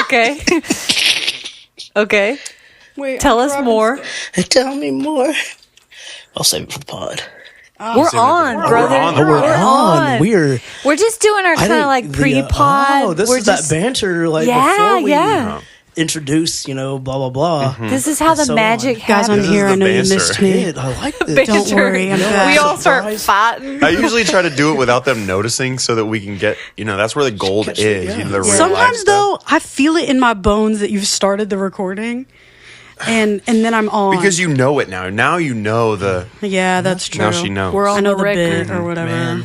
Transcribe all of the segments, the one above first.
Okay. Okay. Wait, Tell us more. Tell me more. I'll save it for the pod. We're on, brother. We're on. We're just doing our kind of like pre-pod. This is that banter, like before we introduce, blah blah blah. Mm-hmm. This is how the magic happens. Guys, I'm here. I know you missed me. I like this. Don't worry, I'm back. We all start fighting. I usually try to do it without them noticing so that we can get, that's where the gold is. The real Sometimes, though, I feel it in my bones that you've started the recording. And then I'm on. Because you know it now. Now you know the... Yeah, that's true. Now she knows. We're on the record. bit or whatever. Man.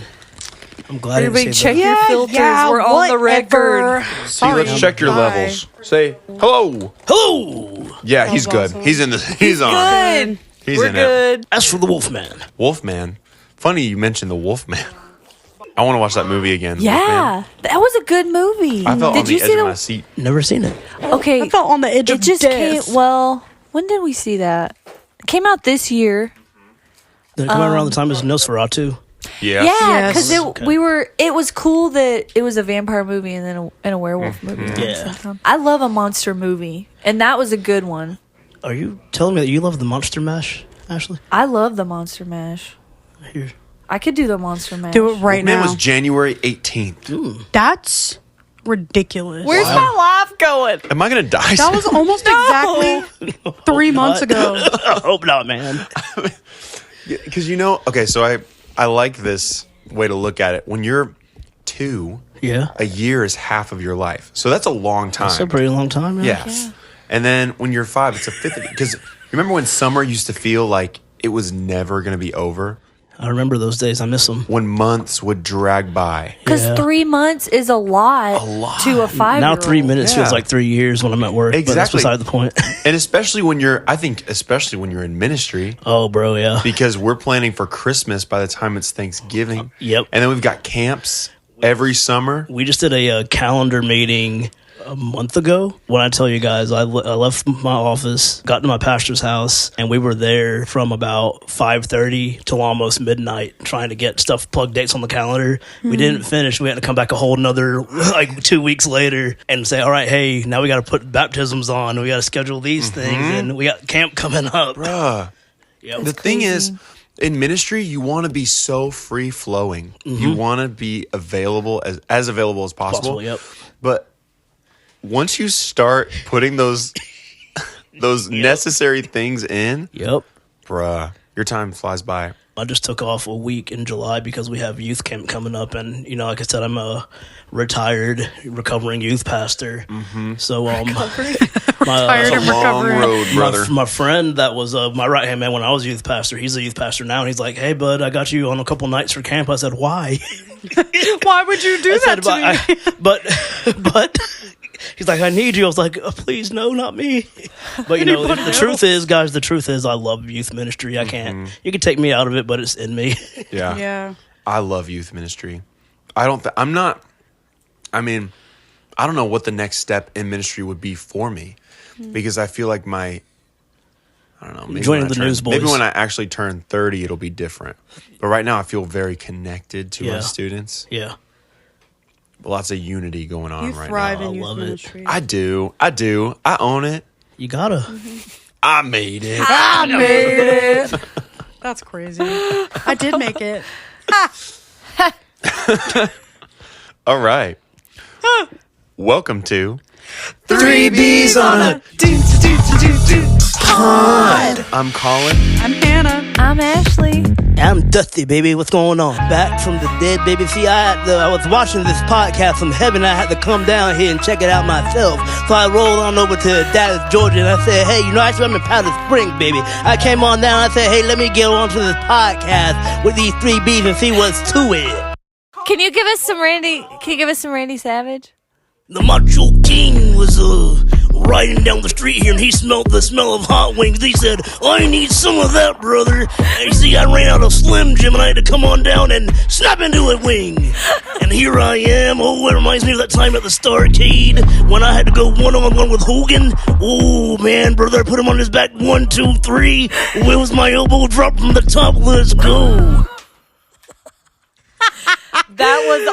I'm glad Everybody check that. your filters. We're on the record. See, let's check your levels. Say, hello. Hello. Yeah, he's good. awesome. He's in the... He's on. Good. He's We're in good. it. As for the Wolfman. Wolfman. Funny you mentioned the Wolfman. I want to watch that movie again. Yeah, Wolfman. that was a good movie. I felt Did on you the see edge of my seat. Never seen it. Okay, I felt on the edge it of just death. came. Well, when did we see that? It came out this year. Did it come out around the time as Nosferatu? Yeah. Yeah, because Yes. it was cool that it was a vampire movie and then a werewolf movie. At the Yeah. same time. I love a monster movie, and that was a good one. Are you telling me that you love the Monster Mash, Ashley? I love the Monster Mash. Here. I could do the Monster Mash. Do it right Wolfman now. was January 18th. That's ridiculous. Where's my life going? Am I going to die That was almost exactly 3 months ago. I hope not, man. Because okay, so I like this way to look at it. When you're 2, Yeah. a year is half of your life. So that's a long time. It's a pretty long time, man. Yeah. And then when you're 5, it's a fifth. Because remember when summer used to feel like it was never going to be over? I remember those days. I miss them. When months would drag by. Because 3 months is a lot to a 5-year-old. Now 3 minutes Yeah. feels like 3 years when I'm at work. But that's Exactly. beside the point. And especially when especially when you're in ministry. Oh, bro, yeah. Because we're planning for Christmas by the time it's Thanksgiving. Yep. And then we've got camps every summer. We just did a calendar meeting a month ago. When I tell you guys, I left my office, got to my pastor's house, and we were there from about 5:30 till almost midnight trying to get stuff, plug dates on the calendar. We didn't finish. We had to come back a whole another 2 weeks later and say, all right, hey, now we got to put baptisms on. We got to schedule these things, and we got camp coming up. Bruh. Yep. The thing is, in ministry, you want to be so free flowing. You want to be available as available as possible. Yep. But once you start putting those necessary things in, Yep. bruh, your time flies by. I just took off a week in July because we have youth camp coming up, and like I said, I'm a retired, recovering youth pastor. So, Tired and Long recovering. road, brother. my friend that was my right hand man when I was youth pastor, he's a youth pastor now, and he's like, "Hey, bud, I got you on a couple nights for camp." I said, "Why?" Why would you do that to me? But he's like, "I need you." I was like, "Please, no, not me." But the truth is, guys, the truth is, I love youth ministry. I can't. You can take me out of it, but it's in me. Yeah. Yeah. I love youth ministry. I don't know what the next step in ministry would be for me, because I feel like I don't know. Maybe Joining when I the News Maybe Boys. when I actually turn 30, it'll be different. But right now, I feel very connected to my Yeah. students. Yeah, Lots of unity going on You right thrive now. in youth love it. ministry. I do. I own it. you gotta. I made it. I made it. That's crazy. I did make it. All right. Welcome to 3 B's on a Pod. I'm Colin. I'm Hannah. I'm Ashley. I'm Dusty, baby. What's going on? Back from the dead, baby. See, I was watching this podcast from heaven. I had to come down here and check it out myself. So I rolled on over to Dallas, Georgia, and I said, hey, actually, I'm in Powder Springs, baby. I came on down and I said, hey, let me get on to this podcast with these 3 B's and see what's to it. Can you give us some Randy Savage? The Macho King was riding down the street here, and he smelled the smell of hot wings. He said, I need some of that, brother. And you see, I ran out of Slim Jim, and I had to come on down and snap into a wing. And here I am. Oh, it reminds me of that time at the Starcade when I had to go one-on-one with Hogan. Oh, man, brother, I put him on his back. 1, 2, 3. Oh, it was my elbow drop from the top. Let's go. That was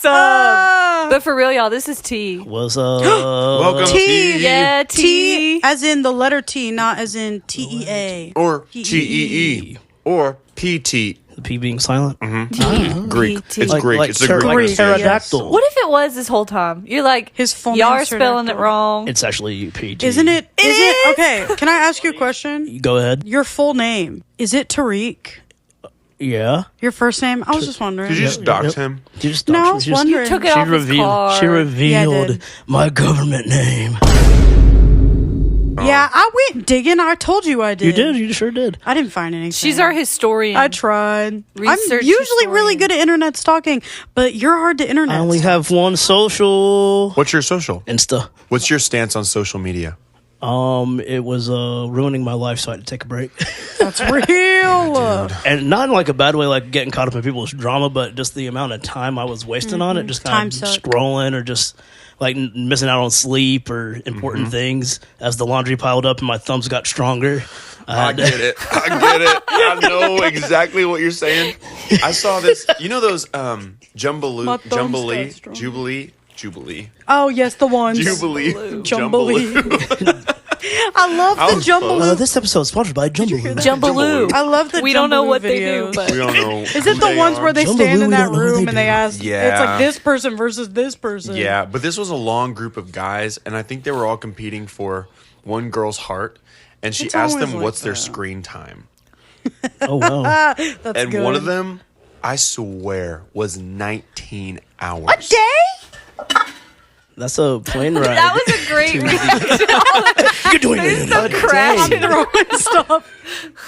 awesome. But for real, y'all, this is T. What's up? Welcome T. Yeah, T T. as in the letter T, not as in TEA. or TEE or PT. The P being silent. Greek. PT. It's Greek. It's a Greek. like Greek, pterodactyl. What if it was this whole time? You're like, His full y'all are name's spelling it Pterodactyl. wrong. It's actually PT. Isn't it? Okay, can I ask you a question? Go ahead. Your full name, is it Tariq? Yeah. Your first name? I was just wondering. Did you just dox him? You just No, I she was just- wondering. Took it off his car. She revealed did. my government name. Yeah, I went digging. I told you I did. You did. You sure did. I didn't find anything. She's our historian. I tried. I'm Research usually really historian. good at internet stalking, but you're hard to internet. I only stalk. have one social. What's your social? Insta. What's your stance on social media? It was ruining my life, so I had to take a break. That's real. And not in like a bad way, like getting caught up in people's drama, but just the amount of time I was wasting on it, just Time kind of suck. scrolling or just like missing out on sleep or important things. As the laundry piled up and my thumbs got stronger, I get it. I get it. I know exactly what you're saying. I saw this. You know those My Jubilee, thumbs got strong. Jubilee, Oh yes, the ones. Jubilee, Jumbly. I love the Jumbaloo. this episode is sponsored by Jumbaloo. Jumbaloo. I love the We don't know Jumbaloo what they videos. do, but We don't know. Is it the ones where they stand in Jumbaloo, we that don't know what room they and they do. ask? Yeah. It's like this person versus this person. Yeah, but this was a long group of guys, and I think they were all competing for one girl's heart. And she It's asked always them like what's their that. screen time. Oh wow! That's And good. one of them, I swear, was 19 hours. A day? That's a plane ride. that was a great You're doing it in a crash. day. Throwing stuff.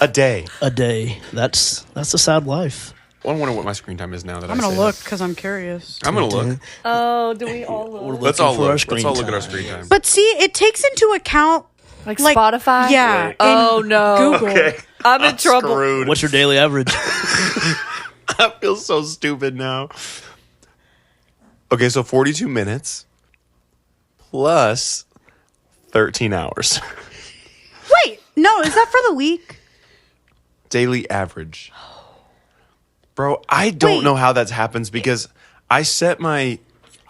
A day. A day. That's a sad life. I wonder what my screen time is now that I'm I gonna say look that. because I'm curious. I'm gonna look. Oh, do we all look? Let's looking all for our look. screen Let's all look at our time. screen time. But see, it takes into account Like like Spotify? Yeah. Wait. Oh, and no. Google. Okay. I'm in trouble. Screwed. What's your daily average? I feel so stupid now. Okay, so 42 minutes plus 13 hours. Wait, no, is that for the week? Daily average. Bro, I don't Wait. know how that happens because I set my.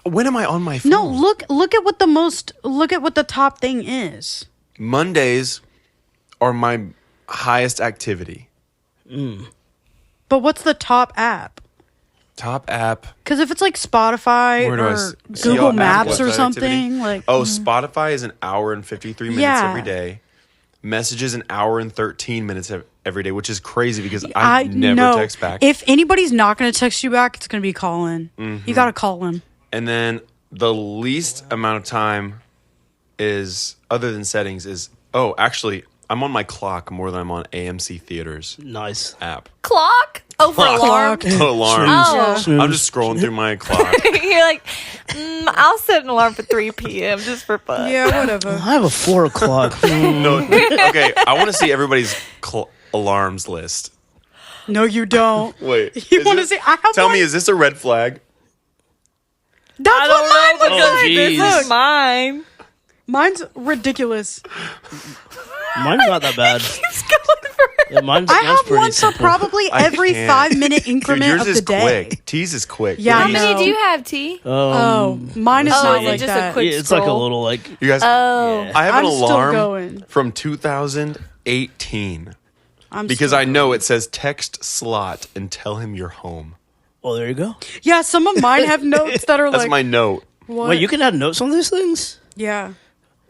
When am I on my phone? No, look at what the top thing is. Mondays are my highest activity. But what's the top app? Top app. Because if it's like Spotify Where do I or see Google all Maps apps or website something, activity? like Oh, Spotify is an hour and 53 minutes Yeah. every day. Messages an hour and 13 minutes every day, which is crazy because I never know. text back. If anybody's not going to text you back, it's going to be Colin. You got to call him. And then the least amount of time is, other than settings, is, oh, actually, I'm on my clock more than I'm on AMC Theaters Nice. app. Clock? Oh, for alarm? Alarm. Oh. I'm just scrolling through my clock. You're like, I'll set an alarm for 3 p.m. just for fun. Yeah, whatever. I have a 4 o'clock. No, okay, I want to see everybody's alarms list. No, you don't. Wait. You is want to it- see? I have Tell one. me, is this a red flag? That's I what don't mine know looks because like. this jeez. is mine. Mine's ridiculous. Mine's not that bad. Keeps going for Yeah, mine's I have pretty one for simple. probably I every can't. 5-minute Dude, increment yours of is the day. quick. T's is quick. Yeah, How I many know. do you have, T? Oh, mine is Oh, not is it like just a that. quick Yeah, it's like a scroll? little like. You guys, Oh. Yeah. I have an I'm still alarm going. from 2018 I'm because still I know it says text slot and tell him you're home. Oh, there you go. Yeah, some of mine have notes that are That's like, my note. what? Wait, you can add notes on these things? Yeah.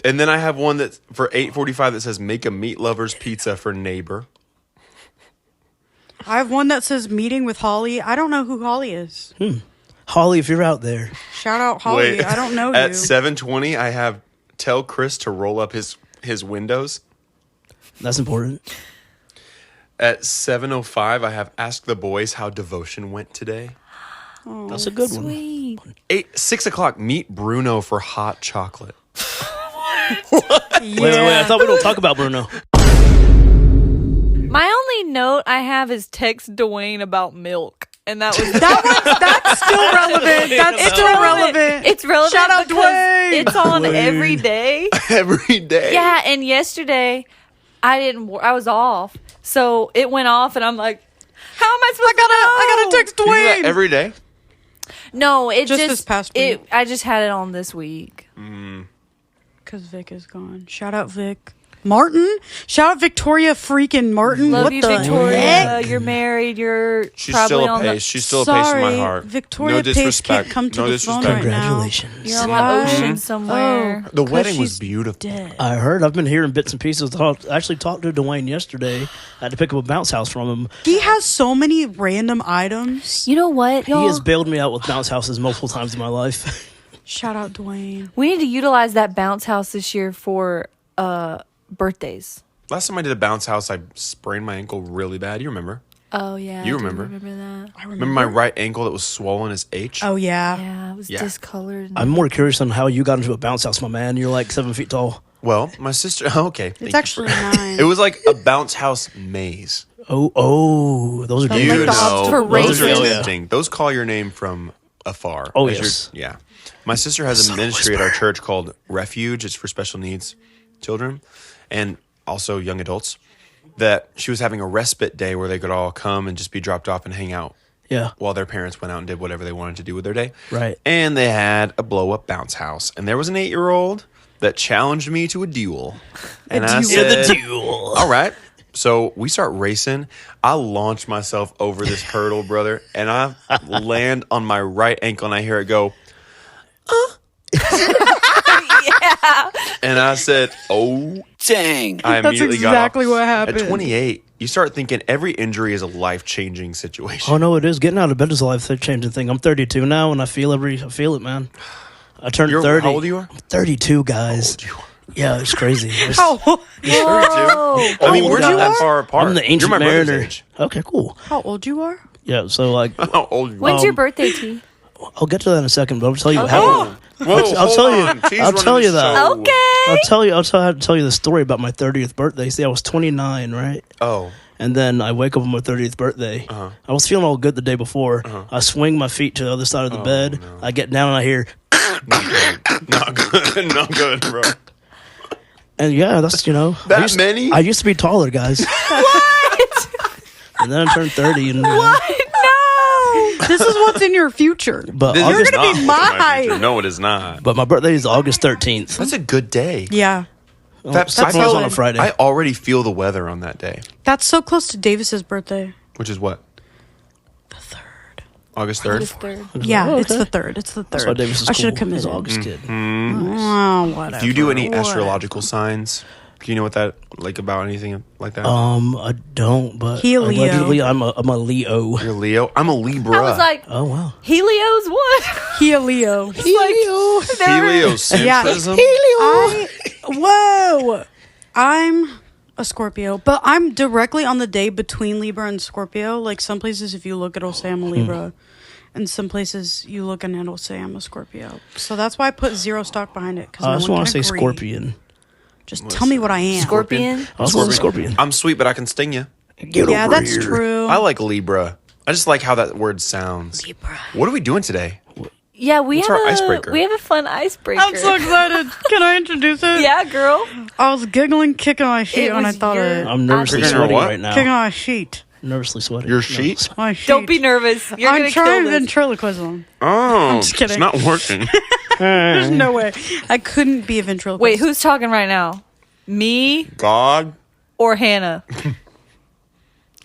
And then I have one that for 8:45 that says make a meat lover's pizza for neighbor. I have one that says meeting with Holly. I don't know who Holly is. Holly, if you're out there. Shout out Holly. I don't know At you. 7:20 I have tell Chris to roll up his windows. That's important. At 7:05 I have ask the boys how devotion went today. That's a good one. Sweet. 6 o'clock meet Bruno for hot chocolate. Wait, I thought we don't talk about Bruno. My only note I have is text Dwayne about milk. And that was That's still relevant. That's still relevant. It's relevant. Shout out because Dwayne. It's on every day. Every day. Yeah, and yesterday I was off. So it went off and I'm like, how am I supposed to know? I gotta text You do that Dwayne. every day? No, it Just just this past week. I just had it on this week. Because Vic is gone. Shout out Vic. Martin? Shout out Victoria freaking Martin. Love what you, the Victoria. heck? You're married. You're She's probably still a on pace. She's still a pace in my heart. Victoria no Pace disrespect. can't come to no the phone disrespect. right now. Congratulations. You're on Why? the ocean somewhere. The 'Cause wedding was she's beautiful. dead. I heard. I've been hearing bits and pieces. I actually talked to Dwayne yesterday. I had to pick up a bounce house from him. He has so many random items. You know what, He y'all? has bailed me out with bounce houses multiple times in my life. Shout out Dwayne. We need to utilize that bounce house this year for birthdays. Last time I did a bounce house, I sprained my ankle really bad. You remember? Oh yeah, You I do remember. remember that? I Remember my right ankle that was swollen as H? Oh, yeah. Yeah, it was Yeah. discolored. I'm more curious on how you got into a bounce house, my man. You're like 7 feet tall. Well, my sister. Okay. thank It's you actually for- 9. It was like a bounce house maze. Those are Like You the dangerous. know, for those are races. tempting. Those call your name from afar. Oh, As yes. Yeah. My sister has a ministry at our church called Refuge. It's for special needs children and also young adults. That she was having a respite day where they could all come and just be dropped off and hang out Yeah. while their parents went out and did whatever they wanted to do with their day. Right. And they had a blow up bounce house. And there was an 8-year-old that challenged me to a duel. And I duel. Yeah, the said, duel. all right. So we start racing. I launch myself over this hurdle, brother, and I land on my right ankle and I hear it go, and I said, oh, Dang. I That's immediately exactly got off. what happened. At 28, you start thinking every injury is a life-changing situation. Oh no, it is. Getting out of bed is a life-changing thing. I'm 32 now, and I feel it, man. I turned 30. How old you are? I'm 32, guys. Yeah, it's crazy. How, Whoa. I mean, old we're you not that are? far apart. I'm the ancient You're my brother's mariner. age. Okay, cool. how old you are? Yeah, so like, How old you are? When's your birthday, T? I'll get to that in a second, but I'll tell you what Okay. happened. Whoa, I'll hold tell you- on. T's I'll running tell the you that. show. Okay. I'll tell you the story about my 30th birthday. See, I was 29, right? Oh. And then I wake up on my 30th birthday. I was feeling all good the day before. I swing my feet to the other side of the bed. no. I get down and I hear, Not good. Not good, bro. and yeah, that's, That many? I used to be taller, guys. What? And then I turned 30. And, What? No. This is what's in your future. But This is August, gonna be not what's in my future. height. No, it is not. but my birthday is August 13th. That's a good day. Yeah. That That falls on a solid. Friday. I already feel the weather on that day, That's so close to Davis's birthday. which is what? The 3rd. August 3rd? August 3rd. Yeah, Oh, it's okay. the 3rd. It's the 3rd. That's why Davis is I should have cool. He's committed. an August kid. Oh, whatever. Do you do any Whatever. astrological signs? Do you know what that, like, about anything like that? I don't, but He a Leo. allegedly I'm a Leo. You're Leo? I'm a Libra. I was like, Oh wow. Helios what? He a Leo. heliocentrism? Whoa. I'm a Scorpio, but I'm directly on the day between Libra and Scorpio. Like some places, if you look, it'll say I'm a Libra. And some places you look and it'll say I'm a Scorpio. So that's why I put zero stock behind it. Because I just want to say Scorpion. Just tell me what I am. Scorpion. I was a Scorpion. I'm sweet, but I can sting you. Get Yeah, over that's here. true. I like Libra. I just like how that word sounds. Libra. What are we doing today? Yeah, we What's have our a icebreaker? we have a fun icebreaker. I'm so excited. Can I introduce it? Yeah, girl. I was giggling, kicking my sheet It when I was thought of your- it. I'm nervously You're gonna sweating what? right now. Kicking my sheet. Nervously sweating. Your No. sheet? My sheet. Don't be nervous. You're I'm gonna trying kill this. ventriloquism. Oh, just kidding. it's not working. There's no way. I couldn't be a ventriloquist. Wait, who's talking right now? Me God. or Hannah?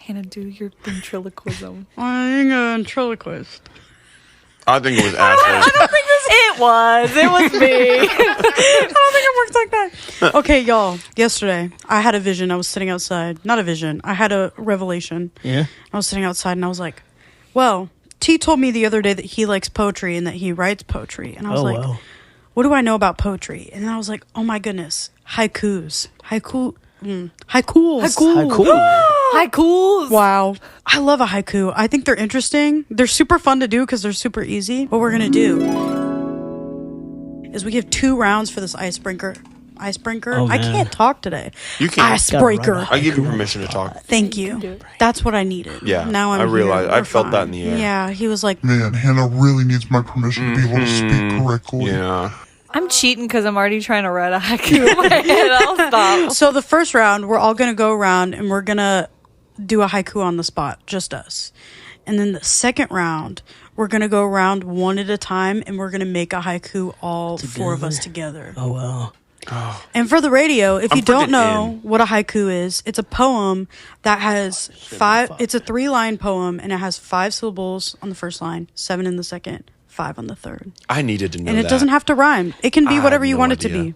Hannah, do your ventriloquism. I ain't a ventriloquist. I think it was Ashley. It was me. I don't think it works like that. Okay, y'all. Yesterday, I had a vision. I was sitting outside. Not a vision. I had a revelation. Yeah. I was sitting outside and I was like, well, T told me the other day that he likes poetry and that he writes poetry. And I was Oh like, wow. what do I know about poetry? And then I was like, oh my goodness. Haikus. Haikus. Haikus. Wow. I love a haiku. I think they're interesting. They're super fun to do because they're super easy. What we're going to do is we give 2 rounds for this icebreaker. Oh, I man. can't talk today. You can't. Icebreaker. Gotta I give you permission to talk. Thank you. That's what I needed. Yeah, Now I'm I realized- here. I We're felt that fine. in the air. Yeah. He was like, Man, Hannah really needs my permission to be able to speak correctly. Yeah. I'm cheating because I'm already trying to write a haiku in my head. I'll stop. so the first round, we're all going to go around and we're going to do a haiku on the spot. Just us. And then the second round, we're going to go around one at a time, and we're going to make a haiku, all four of us together. Oh, wow. And for the radio, if I'm you don't freaking know in. what a haiku is, it's a poem that has it's a 3-line poem, and it has 5 syllables on the first line, 7 in the second, 5 on the third. I needed to know And it that. doesn't have to rhyme. It can I be had whatever you no want it to idea. be.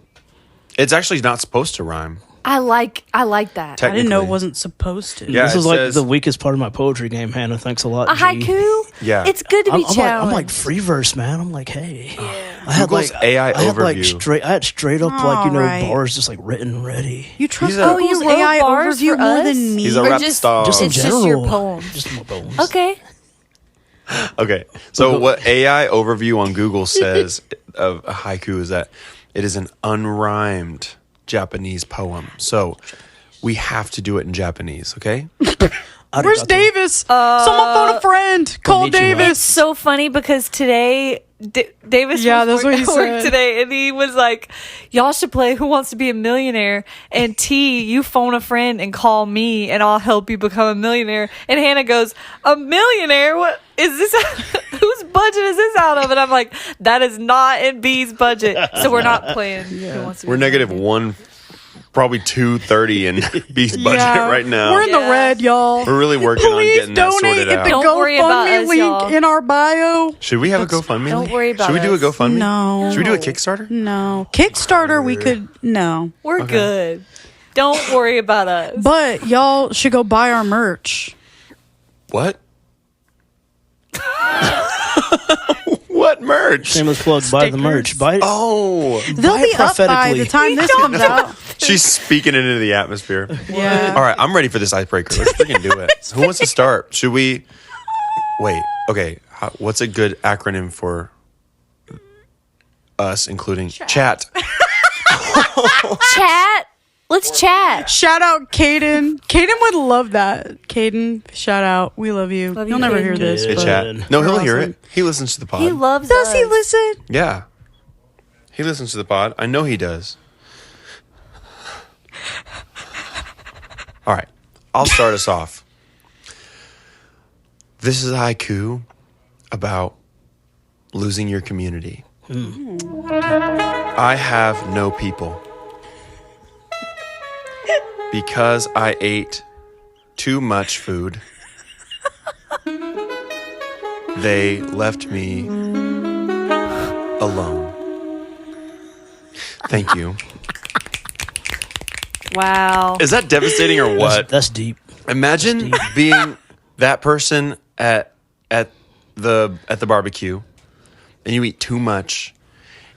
It's actually not supposed to rhyme. I like that. I didn't know it Technically. wasn't supposed to. Yeah, This it is like says- the weakest part of my poetry game, Hannah. Thanks a lot, A G. haiku? Yeah. It's good to be I'm challenged. like free verse, man. I'm like, hey. I Google's AI I had like overview. I had straight up like, you know, Alright. bars just like written ready. You trust He's a- Google's Oh, you wrote AI bars overview for more us? than me? He's a Or rap just- star. Just in It's general. just your poems. Just my poems. Okay. Okay. So what AI overview on Google says of a haiku is that it is an unrhymed Japanese poem. So we have to do it in Japanese, okay? Where's Davis? Someone phone a friend. Call Konnichiwa. Davis. So funny because today Davis Yeah, was that's what he at work said. today, and he was like, "Y'all should play Who Wants to Be a Millionaire." And T, you phone a friend and call me, and I'll help you become a millionaire. And Hannah goes, "A millionaire? What is this? Whose budget is this out of?" And I'm like, "That is not in B's budget, so we're not playing." Who Wants to Be We're a negative Millionaire. 1, probably 230 in B's budget Yeah, right now. We're in the Yeah. red, y'all. We're really working on Please getting that donate sorted at the out. Don't worry about GoFundMe us, link y'all. in our bio. Should we have a GoFundMe? Don't link? worry about Should we do a us. GoFundMe? No. Should we do a Kickstarter? No. Kickstarter, we could, no. We're good. Don't worry about us. But y'all should go buy our merch. What? What merch? Shameless plug, buy the merch. Buy it. Oh, They'll Buy be it up by prophetically. the time this comes out. she's speaking into the atmosphere. Yeah. All right, I'm ready for this icebreaker. Let's freaking do it. Who wants to start? Should we? Wait. Okay. What's a good acronym for us, including chat? Chat. Let's chat. Shout out Caden. Caden would love that. Caden, shout out. We love you. Love you, You'll never Caden. hear this. Hey, but chat. No, he'll you're hear awesome. it. He listens to the pod. He loves Does us. he listen? Yeah. He listens to the pod. I know he does. All right. I'll start us off. This is a haiku about losing your community. I have no people because I ate too much food. They left me alone. Thank you. Wow. Is that devastating or what? That's deep. Imagine being that person at the barbecue, and you eat too much,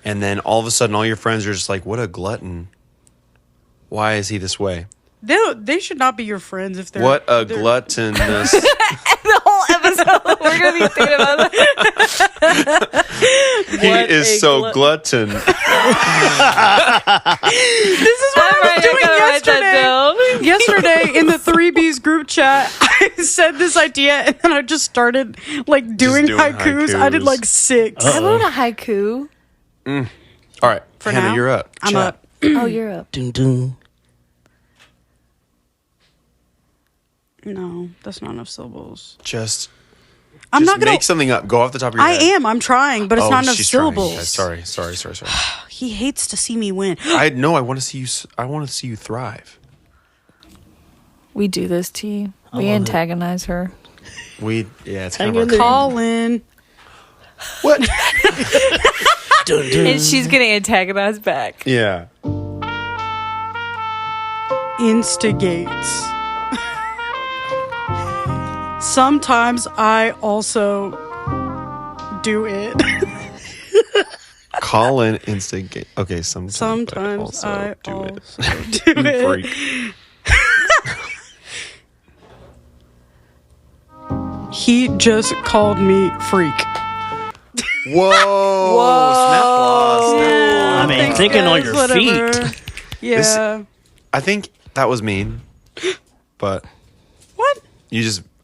and then all of a sudden, all your friends are just like, "What a glutton! Why is he this way? They should not be your friends if they're. What a they're- gluttonous!" The whole episode, we're gonna be thinking about that. He What is a so glutton. This is what I Right, was doing I gotta write that down. Yesterday in the 3Bs group chat, I said this idea and then I just started like doing, doing haikus. I did haikus. like 6. I wrote a haiku. All right, For Hannah, now, you're up. I'm Chat. up. Oh, you're up. Dun, dun. No, that's not enough syllables. Just I'm not gonna. make something up. Go off the top of your I head. am. I'm trying, but it's not enough she's trying. syllables. Sorry. He hates to see me win. I want to see you. I want to see you thrive. We do this to you. We love it. antagonize her. It's Hang kind of in there. Colin. What? Dun, dun. And she's gonna antagonize back. Yeah. Instigates. Sometimes I also do it. Colin instigate. Okay, Sometimes I do it. also do it. Freak. He just called me freak. Whoa! Snap laws. I mean, Thanks, thinking on guys, your whatever. feet. Yeah. I think that was mean, but What?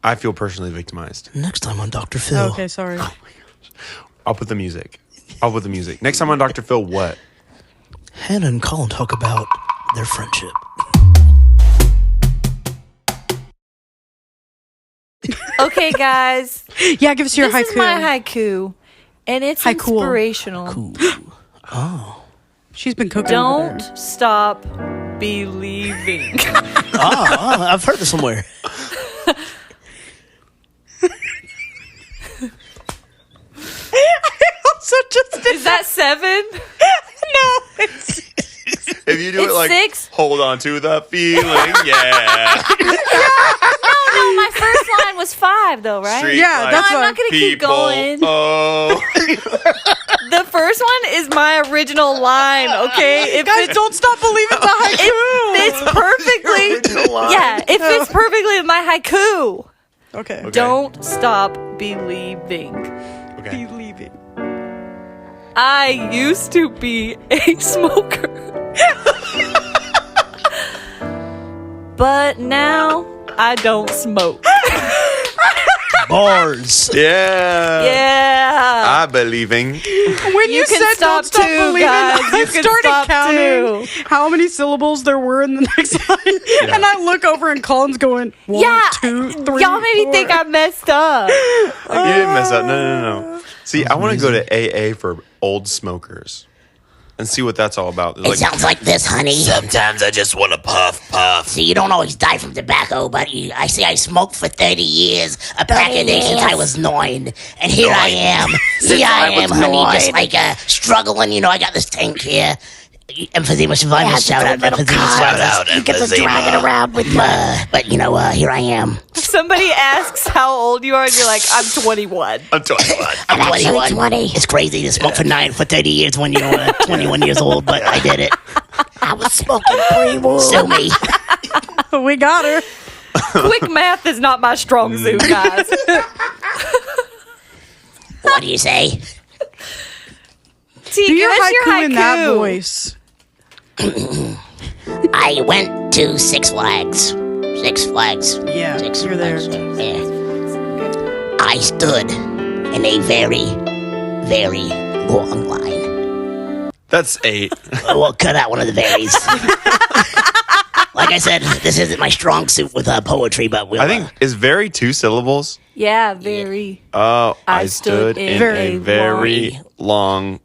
I feel personally victimized. Next time on Dr. Phil. Okay, sorry. I'll put the music. Next time on Dr. Phil, what? Hannah and Colin talk about their friendship. Okay, guys. Yeah, give us your This haiku. is my haiku, and it's Haiku. inspirational. Cool. Oh. She's been cooking. over Don't there. stop believing. I've heard this somewhere. So just Is that 7? no, it's If you do It's it like 6. hold on to the feeling, yeah. No, my first line was 5, though, right? Street Yeah, life, that's I'm what not gonna keep people. going. Oh, The first one is my original line. Okay, guys. Don't stop believing the haiku. It fits perfectly. Yeah, it fits perfectly with my haiku. Okay. Okay. Don't stop believing. okay. Believing. I used to be a smoker. But now I don't smoke. Bars. Yeah. Yeah. I believing. When you, can said stop don't stop too, believing, guys. I You can started stop counting too. how many syllables there were in the next line, and I look over and Colin's going, 1, Yeah. 2, 3, Y'all made me 4. think I messed up. You didn't mess up. No. See, I want to go to AA for old smokers and see what that's all about. It sounds like this, honey. Sometimes I just want to puff. See, you don't always die from tobacco, but I say I smoked for 30 years, a pack a day since I was 9. And here I am. Here I am, honey, just like struggling. You know, I got this tank here. Emphysema survivor, shout out. Emphysema survivor. You get to drag it around With but, here I am. If somebody asks how old you are, and you're like, I'm 21. I'm 21. I'm 21. It's crazy to smoke for 30 years when you're 21 years old, but I did it. I was smoking pre-war. Sue me. We got her. Quick math is not my strong suit, guys. What do you say? T, Do give your us haiku your haiku in that voice. I went to Six Flags. Six Flags. Yeah, Six you're there. Flags. Yeah. I stood in a very, very long line. That's 8. Well, cut out one of the varies. Like I said, this isn't my strong suit with poetry, but we'll, I think is very 2 syllables. Yeah, very. Oh, I I stood in very a very long.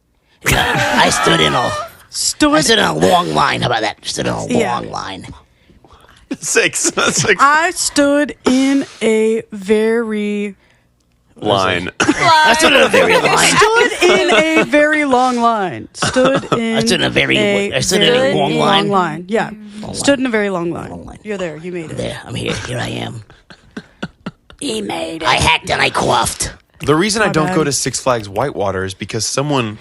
I stood in a long line. How about that? Stood in a Yeah. long line. 6. 6 I stood in a very line. I stood in a very line. stood in a very long line. Stood in I stood in a very- I stood in a long line. Yeah. Stood in a very long line. Long line. You're there. You made it. There, I'm here. Here I am. He made it. I hacked and I coughed. The reason I don't bad. go to Six Flags Whitewater is because someone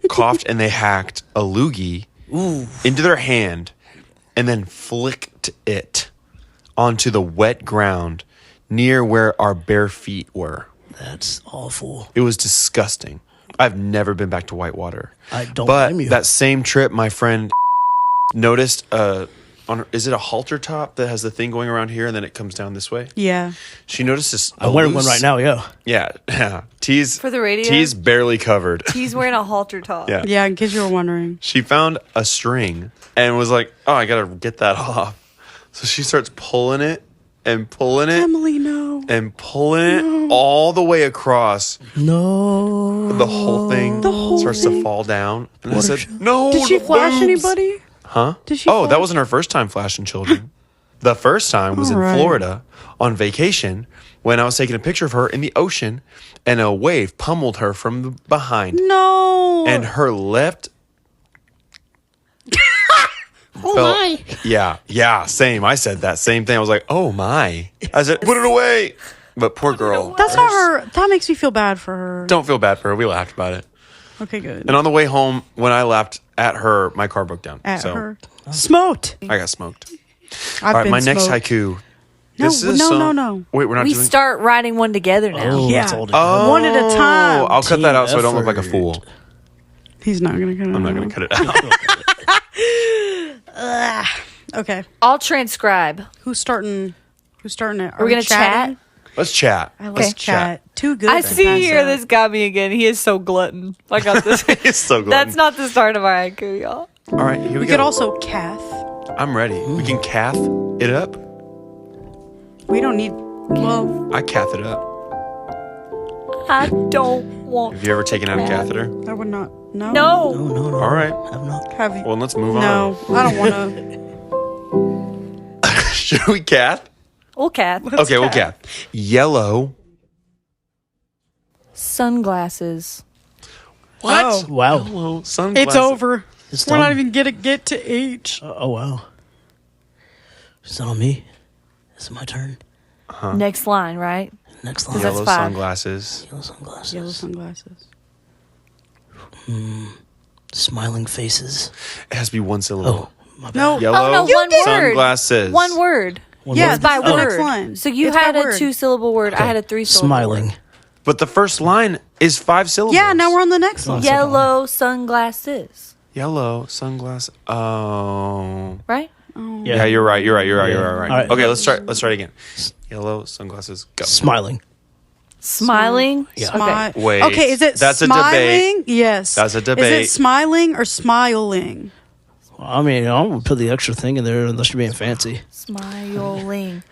coughed and they hacked a loogie into their hand and then flicked it onto the wet ground near where our bare feet were. That's awful. It was disgusting. I've never been back to Whitewater. I don't But blame you. that same trip, my friend noticed is it a halter top that has the thing going around here and then it comes down this way? Yeah. She noticed this. I'm wearing one right now, yeah. Yeah. T's For the radio? T's barely covered. He's wearing a halter top. Yeah. Yeah, in case you were wondering. She found a string and was like, "Oh, I gotta get that off." So she starts pulling it and pulling it Emily, no. and pulling it all the way across. No. The whole thing starts to fall down. And I said, "No." Did she the flash boobs." anybody? Huh? Did she Oh, that flash? wasn't her first time flashing children. The first time was in All right. Florida on vacation when I was taking a picture of her in the ocean and a wave pummeled her from the behind. No. And her left. Oh felt- my. Yeah, same. I said that same thing. I was like, oh my. I said, put it away. But poor girl. That's not her. That makes me feel bad for her. Don't feel bad for her. We laughed about it. Okay, good. And on the way home, when I left at her, my car broke down. At so her. Smoked. I got smoked. I've All right, been my next smoked. haiku. No, This is a no, song- no. Wait, we're not We doing. start writing one together now. Oh, Yeah. that's old. Oh, One at a time. I'll cut that out so I don't look like a effort. fool. He's not gonna cut it. I'm not going to cut it out. Okay. I'll transcribe. Who's starting? Who's starting it? Are we gonna chatting? chat? Let's chat. Let's chat. Too good. I to see pass here. up. This got me again. He is so glutton. I got this. It's so good. That's not the start of our haiku, y'all. All right, here we We go. could also Kath. I'm ready. We can cath it up. We don't need Well, I cathered up. I don't want. Have you ever taken out a catheter? I would not. No. No. No. All right. Have not. Have you? Well, let's move No, I don't want to. on. Should we cath? We'll cat. Okay, we'll cath. Yellow. Sunglasses. What? Oh. Wow. Yellow sunglasses. It's over. It's We're not done. even get to H. Oh, wow. Is that on me? Is it my turn? Next line, right? Next line. That's Yellow five. sunglasses. Yellow sunglasses. Yellow sunglasses. Smiling faces. It has to be one syllable. Oh, my bad. No. Yellow Oh, no, one word. sunglasses. One word. One Yeah, word? It's by this is the next word. line. So you It's by had a word. 2-syllable word. I had a 3-syllable Smiling. word. But the first line is 5 syllables. Yeah, now we're on the next one. Yellow sunglasses. Yellow sunglasses. Oh. Right? Yeah, you're right. You're right. All right. Okay, let's try it again. Yellow sunglasses. Go. Smiling. Smiling. Yeah. Okay. Wait. Okay, is it That's smiling? a debate. Yes. That's a Is debate. it smiling or smiling? I mean, I'm going to put the extra thing in there unless you're being fancy. Smiling.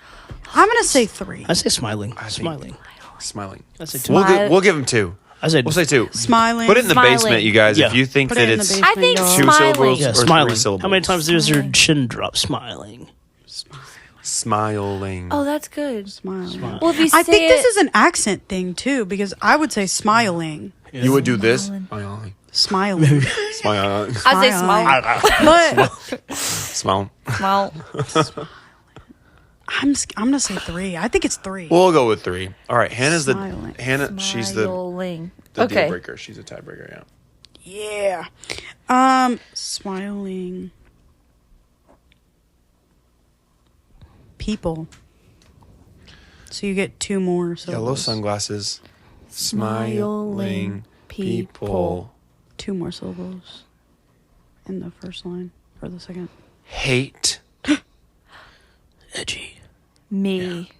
I'm going to say 3. I say smiling. I think- Smiling. Smiling. I say two. We'll give him 2. I say We'll say 2. Smiling. Put it in the Smiling. basement, you guys. Yeah. If you think Put it that in the it's basement, I think y'all. 2 smiling. syllables Yeah, or smiling. 3 syllables. How many times does your Smiling. chin drop? Smiling. Smiling. Oh, that's good. Smiling. Well, if you say I think it, this is an accent thing too, because I would say smiling. You would do this? Smiling. Smiling. Smiling. I say Smiling. smile. But Smile. Smile. I'm going to say 3. I think it's 3. We'll go with 3. All right, Hannah's Smiling. Hannah, she's the Smiling. deal Okay. breaker. She's a tiebreaker, yeah. Yeah. Smiling. People. So you get 2 more syllables. Yellow sunglasses. Smiling people. 2 more syllables in the first line or the second. Hate. Edgy. Me.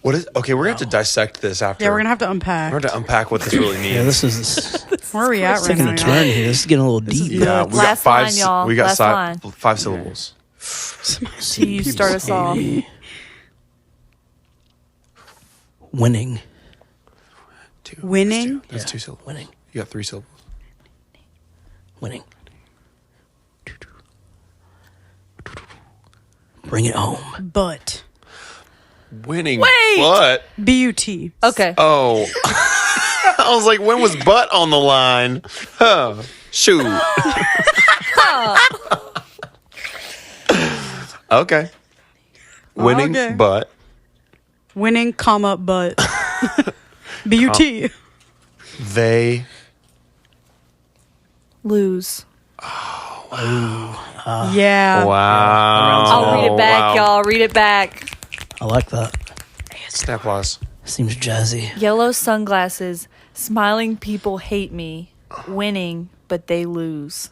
What is? Okay, we're gonna have to dissect this after. Yeah, we're going to have to unpack. We're gonna have to unpack what this really means. Yeah, this is Where are we at right taking now? a turn here. This is getting a little deep. Yeah, we got Last 5. line, y'all. We got Last line. 5 syllables. So you start us off. Winning. 2. Winning? That's 2 syllables. Winning. You got 3 syllables. Winning. Bring it home. But. Winning. Wait! But. B-U-T. Okay. Oh. I was like, when was but on the line? Huh. Shoot. Okay. Winning, Okay. but. Winning, comma, but. B-U-T. They. Lose. Yeah. Wow. I'll read it back, Wow. y'all. Read it back. I like that. Snap applause. Seems jazzy. Yellow sunglasses. Smiling people hate me. Winning, but they lose.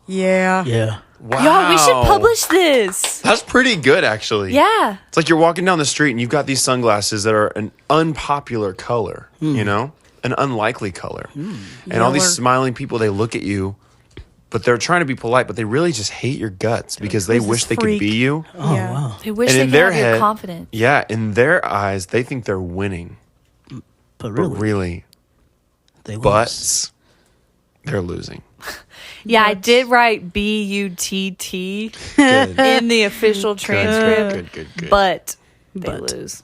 Yeah. Yeah. Wow. Y'all, we should publish this. That's pretty good, actually. Yeah. It's like you're walking down the street and you've got these sunglasses that are an unpopular color, you know? An unlikely color. And all these Yeller. smiling people, they look at you, but they're trying to be polite, but they really just hate your guts because they Who's wish this they could freak? be you. Oh, Yeah. wow. They wish And they in could their have your head- confidence. Yeah, in their eyes, they think they're winning, But but really, really, they lose. butts, they're losing. Yeah, I did write B-U-T-T Good. in the official transcript, Good. but they But. lose.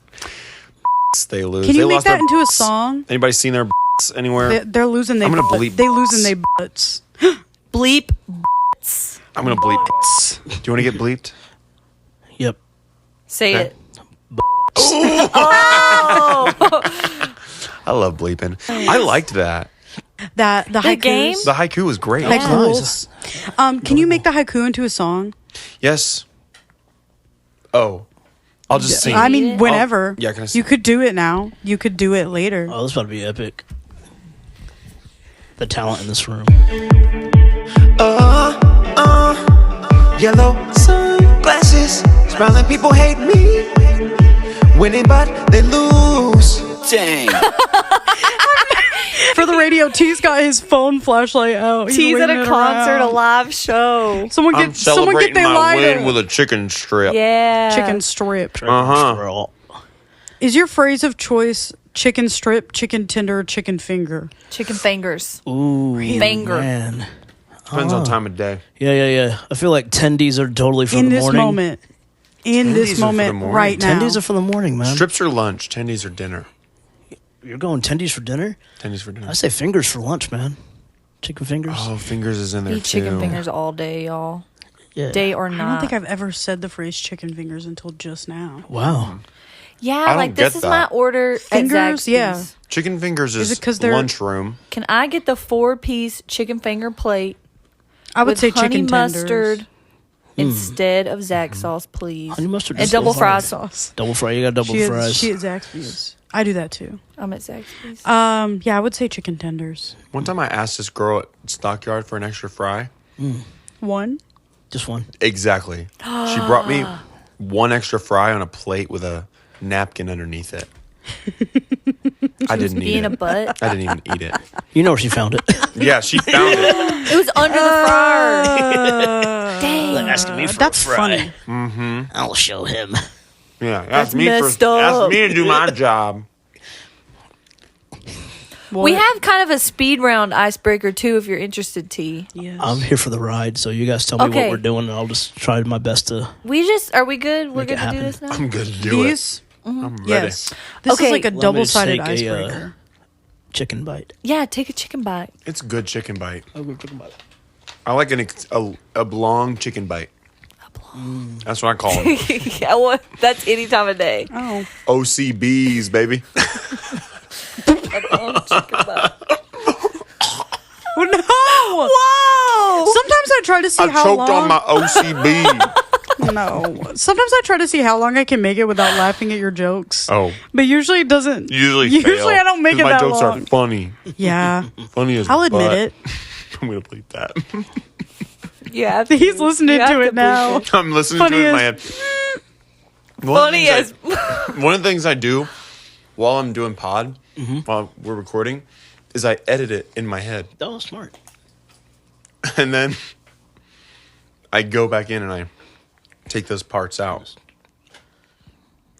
They lose. Can you They make lost that their into a butts. song? Anybody seen their butts anywhere? They're losing their I'm gonna butt. bleep They losing butts. their butts. Bleep. I'm going to bleep. Do you want to get bleeped? Yep. Say Okay. it. I love bleeping. I liked that. The haikus. game? The haiku was great. Yeah. Haikus. Can you make the haiku into a song? Yes. Oh. I'll just sing. I Read mean, it? whenever. Yeah, can I sing? You could do it now. You could do it later. Oh, this is about to be epic. The talent in this room. Yellow sunglasses, smiling people hate me. Winning, but they lose. Dang. For the radio, T's got his phone flashlight out. He's T's at waving a it concert, around. a live show. Someone I'm get celebrating their my win lighter. with a chicken strip. Yeah. Chicken strip. Uh-huh. Is your phrase of choice chicken strip, chicken tender, chicken finger? Chicken fingers. Ooh, Finger. man. Depends on time of day. Yeah. I feel like tendies are totally for In the this morning. moment. In Tendies this are for the moment, morning. right now. Tendies are for the morning, man. Strips are lunch. Tendies are dinner. You're going tendies for dinner? Tendies for dinner. I say fingers for lunch, man. Chicken fingers. Oh, fingers is in there Eat too. chicken fingers all day, y'all. Yeah. Day or I don't not. think I've ever said the phrase chicken fingers until just now. Wow. Yeah, don't like this get is that. my order. Fingers? At Yeah. Zaxby's. Chicken fingers Is is it 'cause they're- lunchroom. Can I get the 4-piece chicken finger plate I would with say honey chicken mustard tenders. instead of Zax sauce, please? Honey mustard And is double so fries. hard. Sauce. Double fry. You got double fries. She at Zaxby's. I do that too. I'm at Zaxby's. Yeah, I would say chicken tenders. One time I asked this girl at Stockyard for an extra fry. One. Just one. Exactly. She brought me one extra fry on a plate with a napkin underneath it. I didn't eat Being it. a butt. I didn't even eat it. You know where she found it. Yeah, she found it. It was under the fryer. Dang. Asking me for That's a fry. funny. I'll show him. Yeah, That's messed up. asked me to do my job. We have kind of a speed round icebreaker too, if you're interested, T. Yes. I'm here for the ride, so you guys tell me Okay. what we're doing, and I'll just try my best to. Are we good? We're Make good it to do happen. this now? I'm good to do These? I'm ready. Yes. This Okay. is like a Let me double-sided just take a, icebreaker. chicken bite. Yeah, take a chicken bite. It's good chicken bite. Oh, good chicken bite. I like a long chicken bite. That's what I call them. Yeah, well, that's any time of day. Oh. OCBs, baby. Chicken bite. No! Whoa! Sometimes I try to see I how choked long. on my OCB. No. Sometimes I try to see how long I can make it without laughing at your jokes. Oh, But usually it doesn't. usually I don't make it my that jokes long. are funny. Yeah. Funny as I'll admit butt. it. I'm gonna bleep that. Yeah, He's listening to it now. I'm listening Funny to it in my as- head. Funny as. One of the things I do while I'm doing pod, while we're recording, is I edit it in my head. Oh, smart. And then I go back in and I take those parts out.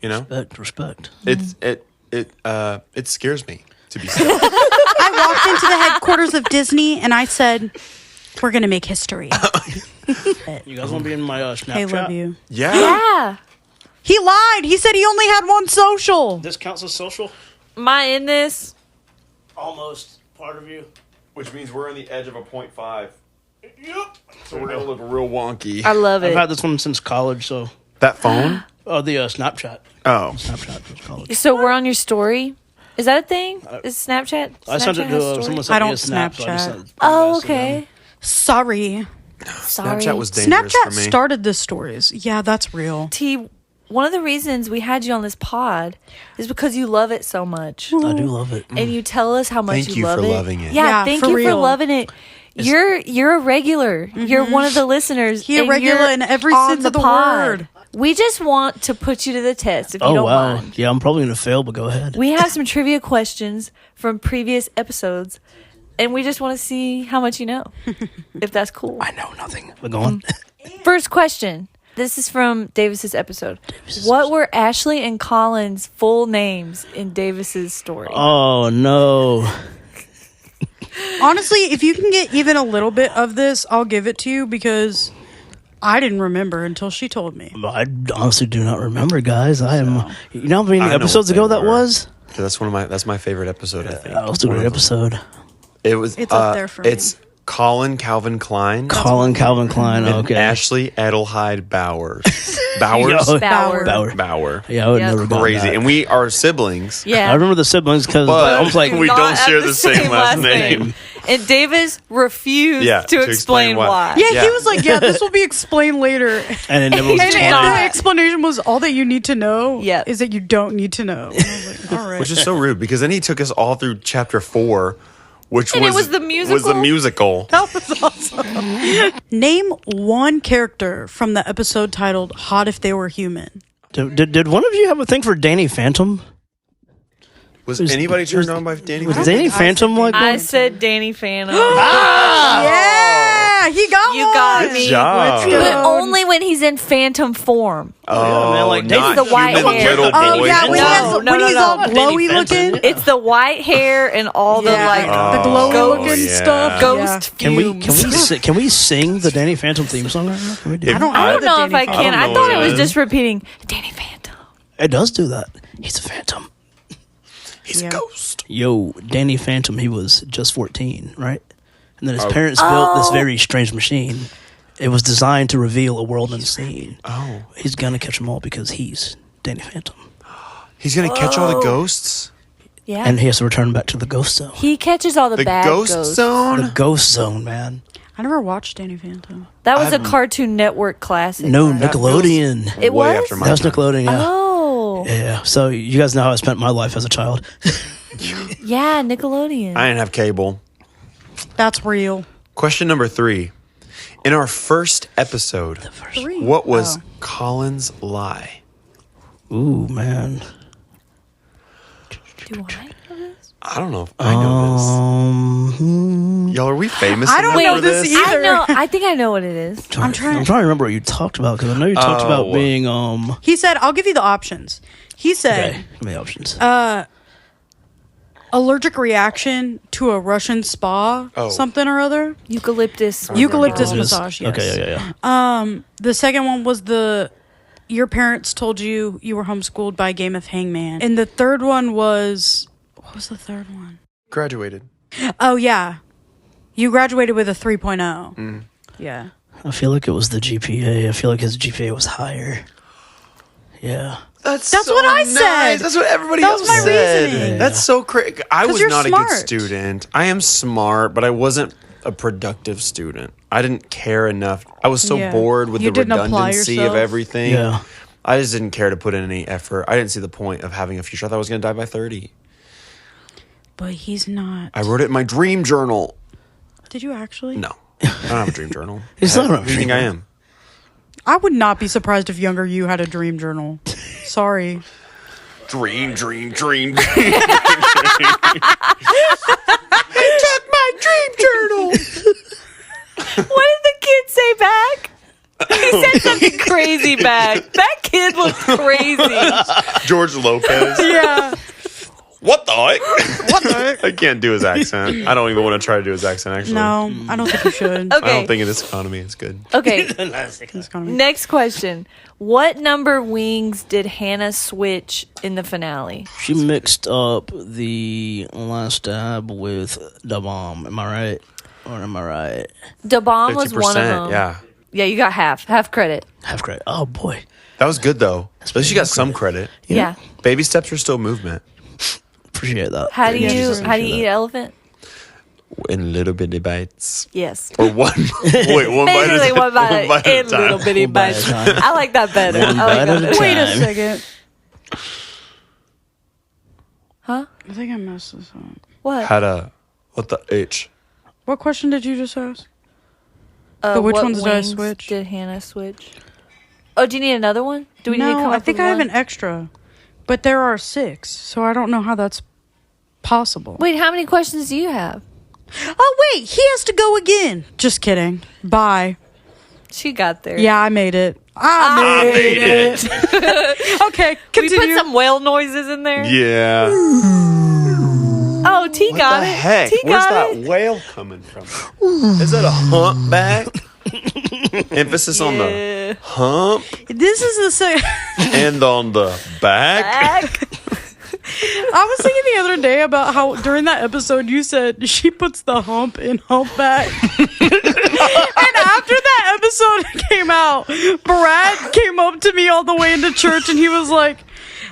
You know? Respect. It scares me to be said. I walked into the headquarters of Disney and I said, "We're going to make history." You guys want to be in my Snapchat? Hey, love you. Yeah. Yeah. He lied. He said he only had one social. This counts as social? Am I in this? Almost part of you. Which means we're on the edge of a 0.5. Yep. So we're gonna look real wonky. I love I've it. had this one since college, so. That phone? Oh, the Snapchat. Oh. Snapchat was college. So we're on your story? Is that a thing? Is Snapchat? I sent it Snapchat has to story? someone I sent me don't a snap. So I just Snapchat. sent it to you Oh, guys, so then- okay. Sorry. Sorry. Snapchat was dangerous Snapchat for me. started the stories. Yeah, that's real. T, one of the reasons we had you on this pod is because you love it so much. I do love it. And you tell us how much Thank you you love for it. loving it. Yeah, Yeah, thank for you for real. loving it. You're a regular. You're one of the listeners. He a and regular you're in every on sense of the pod. word. We just want to put you to the test if you Oh, don't wow. mind. Yeah, I'm probably going to fail, but go ahead. We have some trivia questions from previous episodes, and we just want to see how much you know, if that's cool. I know nothing. But go on. First question. This is from Davis's episode. What were Ashley and Colin's full names in Davis's story? Oh, no. Honestly, if you can get even a little bit of this, I'll give it to you because I didn't remember until she told me. I honestly do not remember, guys. I am. You know how many I know episodes what ago they that were. was? That's that's my favorite episode, I think. That was a One great of them. episode. It was. It's up there for me. It's Colin Calvin Klein Colin Calvin Klein. and Okay. Ashley Edelheid Bowers. Bowers. Yo, Bauer. Bauer. Bauer. Yeah, I would Yeah. never gotten Crazy, that. and we are siblings. Yeah. I remember the siblings because But I was like, we Not don't have share the same last name. And Davis refused Yeah, to explain why. Yeah, Yeah. he was like, "Yeah, this will be explained later." and it never was And explained. the explanation was all that you need to know Yep. is that you don't need to know. And I was like, all right. Which is so rude because then he took us all through chapter 4, which And it was the Was the musical. That was awesome. Name one character from the episode titled "Hot If They Were Human." Did one of you have a thing for Danny Phantom? Was anybody turned on by Danny? Was Danny Phantom like I that? said Danny Phantom. Yeah, he got You one. got me. job. Let's But go. only when he's in phantom form. Oh, man, like, not it's the white human hair. little Oh boy. yeah, when, No, when he's all Danny glowy Phantom. looking. It's the white hair and all the like the glowy ghost- looking yeah. stuff. ghost Can we fumes. can we sing the Danny Phantom theme song right now? Can we do If- it? don't I don't the know if Danny I Phantom. can. I I don't thought know it what was it just repeating Danny Phantom. It does do that. He's a phantom. He's Yeah. a ghost. Yo, Danny Phantom, he was just 14, right? And then his parents built this very strange machine. It was designed to reveal a world unseen. Oh. He's gonna catch them all because he's Danny Phantom. He's going to catch all the ghosts? Yeah. And he has to return back to the ghost zone. he catches all the, The bad ghost ghosts. zone? The ghost zone, man. I never watched Danny Phantom. That was a Cartoon Network classic. No, right? Nickelodeon. It Way was? after my That was time. Nickelodeon, yeah. Oh. Yeah. So you guys know how I spent my life as a child. Yeah, Nickelodeon. I didn't have cable. That's real. Question number 3. In our first episode, what was Oh. Colin's lie? Ooh, man. Do I know this? I don't know if I know this. Y'all, are we famous I don't enough know for this this? either. I think I know what it is. I'm trying to remember what you talked about because I know you talked about being He said, "I'll give you the options." He said, Okay, give me the options. "Allergic reaction to a Russian spa, Oh. something or other." Eucalyptus. Eucalyptus Just- massage. Yes. Okay, yeah. The second one was your parents told you were homeschooled by Game of Hangman, and the third one was what was the third one? Graduated. Oh yeah, you graduated with a 3.0. Yeah. I feel like it was the GPA. I feel like his GPA was higher. Yeah. That's what I said. That's what everybody That else was my said. reasoning. That's so crazy. I was you're not a smart. good student. I am smart, but I wasn't a productive student. I didn't care enough. I was so Yeah. bored with You the didn't apply redundancy of yourself. everything. Yeah. I just didn't care to put in any effort. I didn't see the point of having a future. I thought I was going to die by 30. But he's not. I wrote it in my dream journal. Did you actually? No, I don't have a dream journal. It's not a Who do you think I am? I would not be surprised if younger you had a dream journal. Sorry. Dream. I took my dream journal. What did the kid say back? He said something crazy back. That kid looked crazy. George Lopez. Yeah. What the heck? What the heck? I can't do his accent. I don't even want to try to do his accent, actually. No, I don't think you should. Okay. I don't think in this economy it's good. Okay. It's gonna be- Next question. What number wings did Hannah switch in the finale? She mixed up the last dab with the bomb. Am I right? Or am I right? Da bomb was one of 50%, them. yeah. Yeah, you got half credit. Half credit. Oh, boy. That was good, though. At least you got some credit. Yeah. Baby steps are still movement. Appreciate that. How do you Appreciate eat that. elephant? In little bitty bites. Yes. Or one. Wait, one bite at Basically a one bite, at in a time. little bitty One bite at bites. a time. I like that better. One I like bite that at a better. Wait a time. second. Huh? I think I messed this up. What? Had a, what the H? What question did you just ask? But which what ones did I wings switch? Did Hannah switch? Oh, do you need another one? Do we need to No, come I up think with I have one? an extra. But there are 6, so I don't know how that's possible. Wait, how many questions do you have? Oh, wait, he has to go again. Just kidding. Bye. She got there. Yeah, I made it. I made it. Okay, Can we continue. put some whale noises in there? Yeah. Oh, T What got the it. heck? T Where's got that it. whale coming from? Is that a humpback? Emphasis on the Yeah. hump This is the second. and on the back. Back. I was thinking the other day about how during that episode you said she puts the hump in humpback. And after that episode came out, Brad came up to me all the way into church and he was like,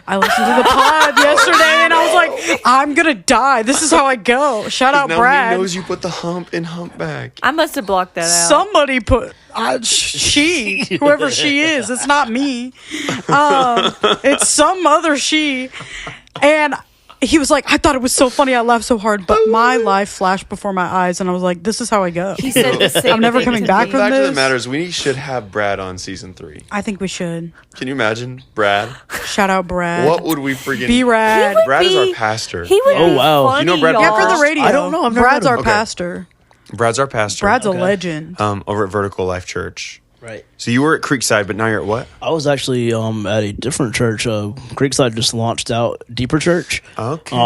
I listened to the pod yesterday and I was like, I'm gonna die. This is how I go. Shout out Now Brad. he knows you put the hump in humpback. I must have blocked that out. Somebody put she, whoever she is. It's not me. It's some other she. And he was like, I thought it was so funny. I laughed so hard, but my life flashed before my eyes, and I was like, this is how I go. He said the same I'm never thing coming to back me. from The fact of the this. matter is, we should have Brad on season 3. I think we should. Can you imagine Brad? Shout out Brad. What would we friggin' Be rad. Brad is our pastor. He would Oh, be wow. funny, You know Brad y'all. Yeah, for the radio. I don't know. I've never Brad's heard our of him. Okay. pastor. Brad's our pastor. Brad's a legend. Over at Vertical Life Church. Right. So you were at Creekside, but now you're at what? I was actually at a different church. Creekside just launched out Deeper Church. Okay.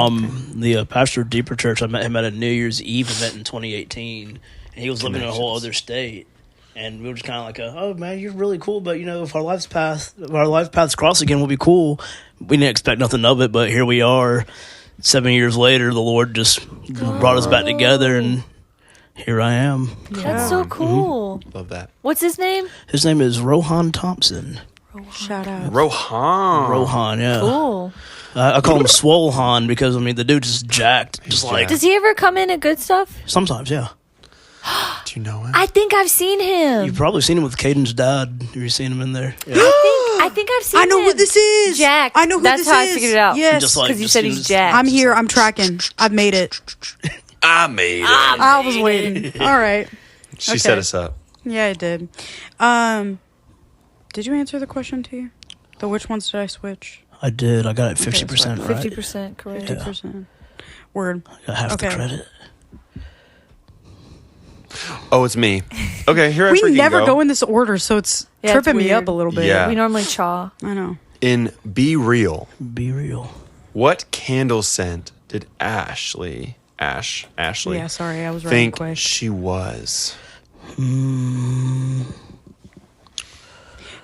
The pastor of Deeper Church, I met him at a New Year's Eve event in 2018, and he was living in a whole other state. And we were just kind of like, "Oh man, you're really cool, but you know, if our life paths cross again, we'll be cool." We didn't expect nothing of it, but here we are, 7 years later. The Lord just brought us back together, and here I am. That's so cool. Love that. What's his name? His name is Rohan Thompson. Shout out. Rohan. Rohan, yeah. Cool. I call him Swole Han because I mean the dude's just jacked, just like Does he ever come in at Good Stuff? sometimes, yeah. Do you know him? I think I've seen him. You've probably seen him with Caden's dad. Have you seen him in there? Yeah. I think I've seen him. I know who this is. Jack. I know who That's this how is. I figured it out. Yes. Just like- Because you just said he he's was- Jack. I'm here. I'm tracking. I've made it. I made it. I was waiting. All right. She Okay. set us up. Yeah, I did. Did you answer the question, T? The which ones did I switch? I did. I got it 50% right. 50% correct. 50%. Word. I got half the Okay. credit. Oh, it's me. Okay, here I We freaking never go. go in this order, so it's Yeah, it's tripping me weird. up a little bit. Yeah. We normally chaw. I know. In Be Real, Be real. what candle scent did Ashley Yeah, sorry, I was writing think quick. she was?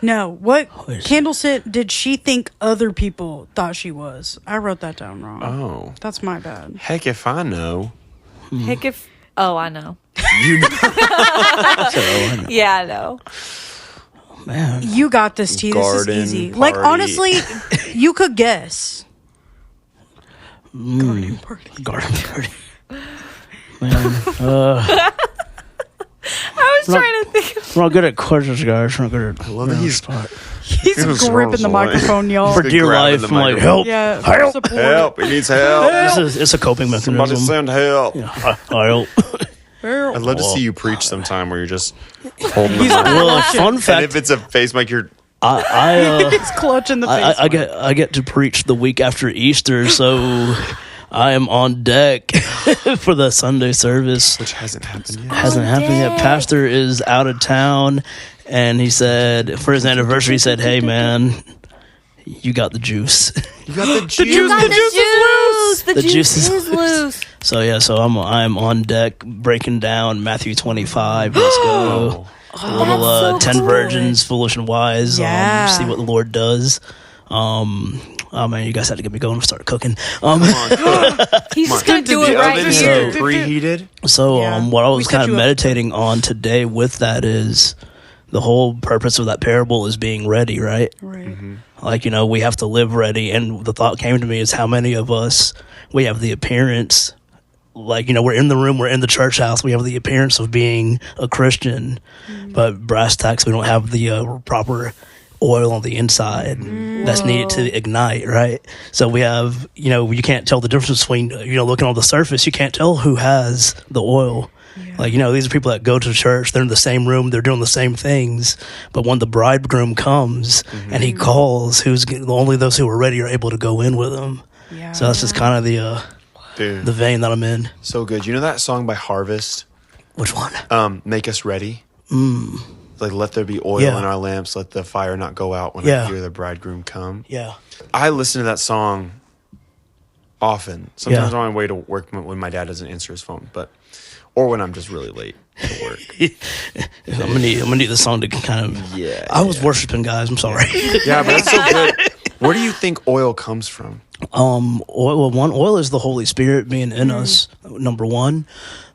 No, what Wait a candle scent did she think other people thought she was? I wrote that down wrong. Oh, That's my bad. heck if I know. Heck if. Oh, I know. You know. Yeah, I know. Man. You got this, T. This Garden is easy. Like, party. honestly, you could guess. Garden party. Man. I was trying to think. We're not good at questions, guys. We're not good at. I love that he's- He's was gripping the wrong, microphone, y'all. For dear grabbing life, the I'm like, microphone. help. Yeah, Help. support. Help! He needs help. It's a coping Somebody mechanism. send help. Help. I'd love to see you preach sometime where you're just holding the mic. Well, fun And fact, if it's a face mic, you're He's clutching the face. I get to preach the week after Easter, so I am on deck for the Sunday service. which hasn't happened yet. Hasn't happened yet. Pastor is out of town, and he said for his anniversary, he said, "Hey man, you got the juice." You got the juice. You got the juice. The The juice juice is is loose. So yeah, so I'm on deck breaking down Matthew 25. Let's go. A little That's so 10 cool. virgins, foolish and wise. Yeah. See what the Lord does. Oh man, you guys had to get me going and start cooking. He's just going to do The it right oven here. has been preheated. So Yeah. what I We was set kind of you up. meditating on today with that is the whole purpose of that parable is being ready, right? Right. Like, you know, we have to live ready. And the thought came to me is how many of us, we have the appearance, like, you know, we're in the room, we're in the church house, we have the appearance of being a Christian, but brass tacks, we don't have the proper oil on the inside that's needed to ignite, right? So we have, you know, you can't tell the difference between, you know, looking on the surface, you can't tell who has the oil. Like, you know, these are people that go to church, they're in the same room, they're doing the same things, but when the bridegroom comes and he calls, only those who are ready are able to go in with him. Yeah. So that's just kind of the Dude, vein that I'm in. so good. You know that song by Harvest? Which one? Make Us Ready? Like, let there be oil Yeah. in our lamps, let the fire not go out when Yeah. I hear the bridegroom come. Yeah. I listen to that song often. Sometimes Yeah. on my way to work when my dad doesn't answer his phone, or when I'm just really late to work. I'm gonna need the song to kind of. Yeah, I was worshiping, guys. I'm sorry. Yeah, but that's so good. Where do you think oil comes from? Oil is the Holy Spirit being in us, number one.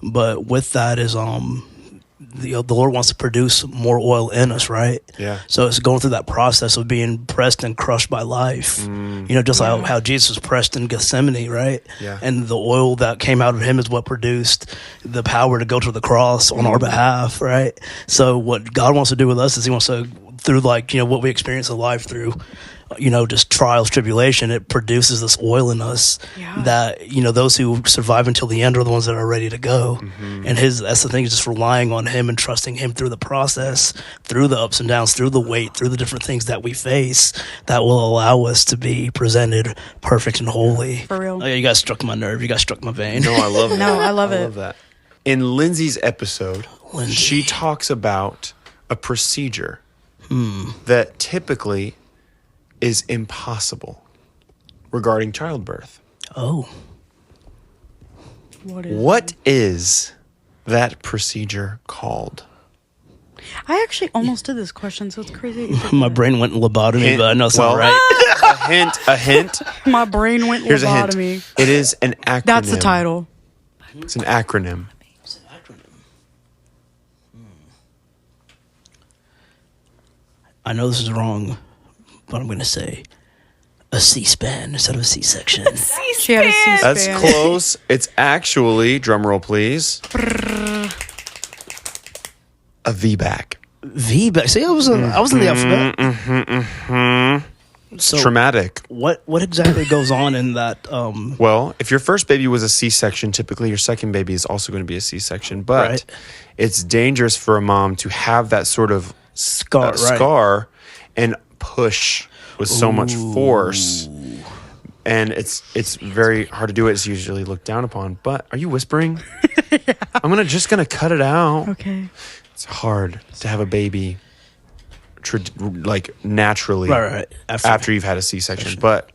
But with that is the Lord wants to produce more oil in us, right? Yeah. So it's going through that process of being pressed and crushed by life. You know, just like how Jesus was pressed in Gethsemane, right? Yeah. And the oil that came out of him is what produced the power to go to the cross on our behalf, right? So what God wants to do with us is he wants to through like, what we experience in life through, just trials, tribulation, it produces this oil in us that, those who survive until the end are the ones that are ready to go. And that's the thing, is just relying on him and trusting him through the process, through the ups and downs, through the weight, through the different things that we face that will allow us to be presented perfect and holy. For real. Oh, yeah, you guys struck my nerve. You guys struck my vein. No, I love that. No, I love it. I love that. In Lindsay's episode, she talks about a procedure that typically is impossible regarding childbirth. Oh. What is that procedure called? I actually almost did this question, so it's crazy. My brain went lobotomy, but I know it's not right. A hint. My brain went Here's a hint. lobotomy. It is an acronym. That's the title. It's an acronym. It's an acronym. I know this is wrong, but I'm going to say a C-span instead of a C-section. She had a C-span. That's close. It's actually, drumroll please, a VBAC. VBAC. See, I was in the alphabet. So traumatic. What exactly goes on in that? Well, if your first baby was a C-section, typically your second baby is also going to be a C-section. But it's dangerous for a mom to have that sort of scar and push with so much force. And it's very hard to do it. It's usually looked down upon. But are you whispering? Yeah. I'm just gonna cut it out. Okay. It's hard to have a baby naturally after you've had a C-section. But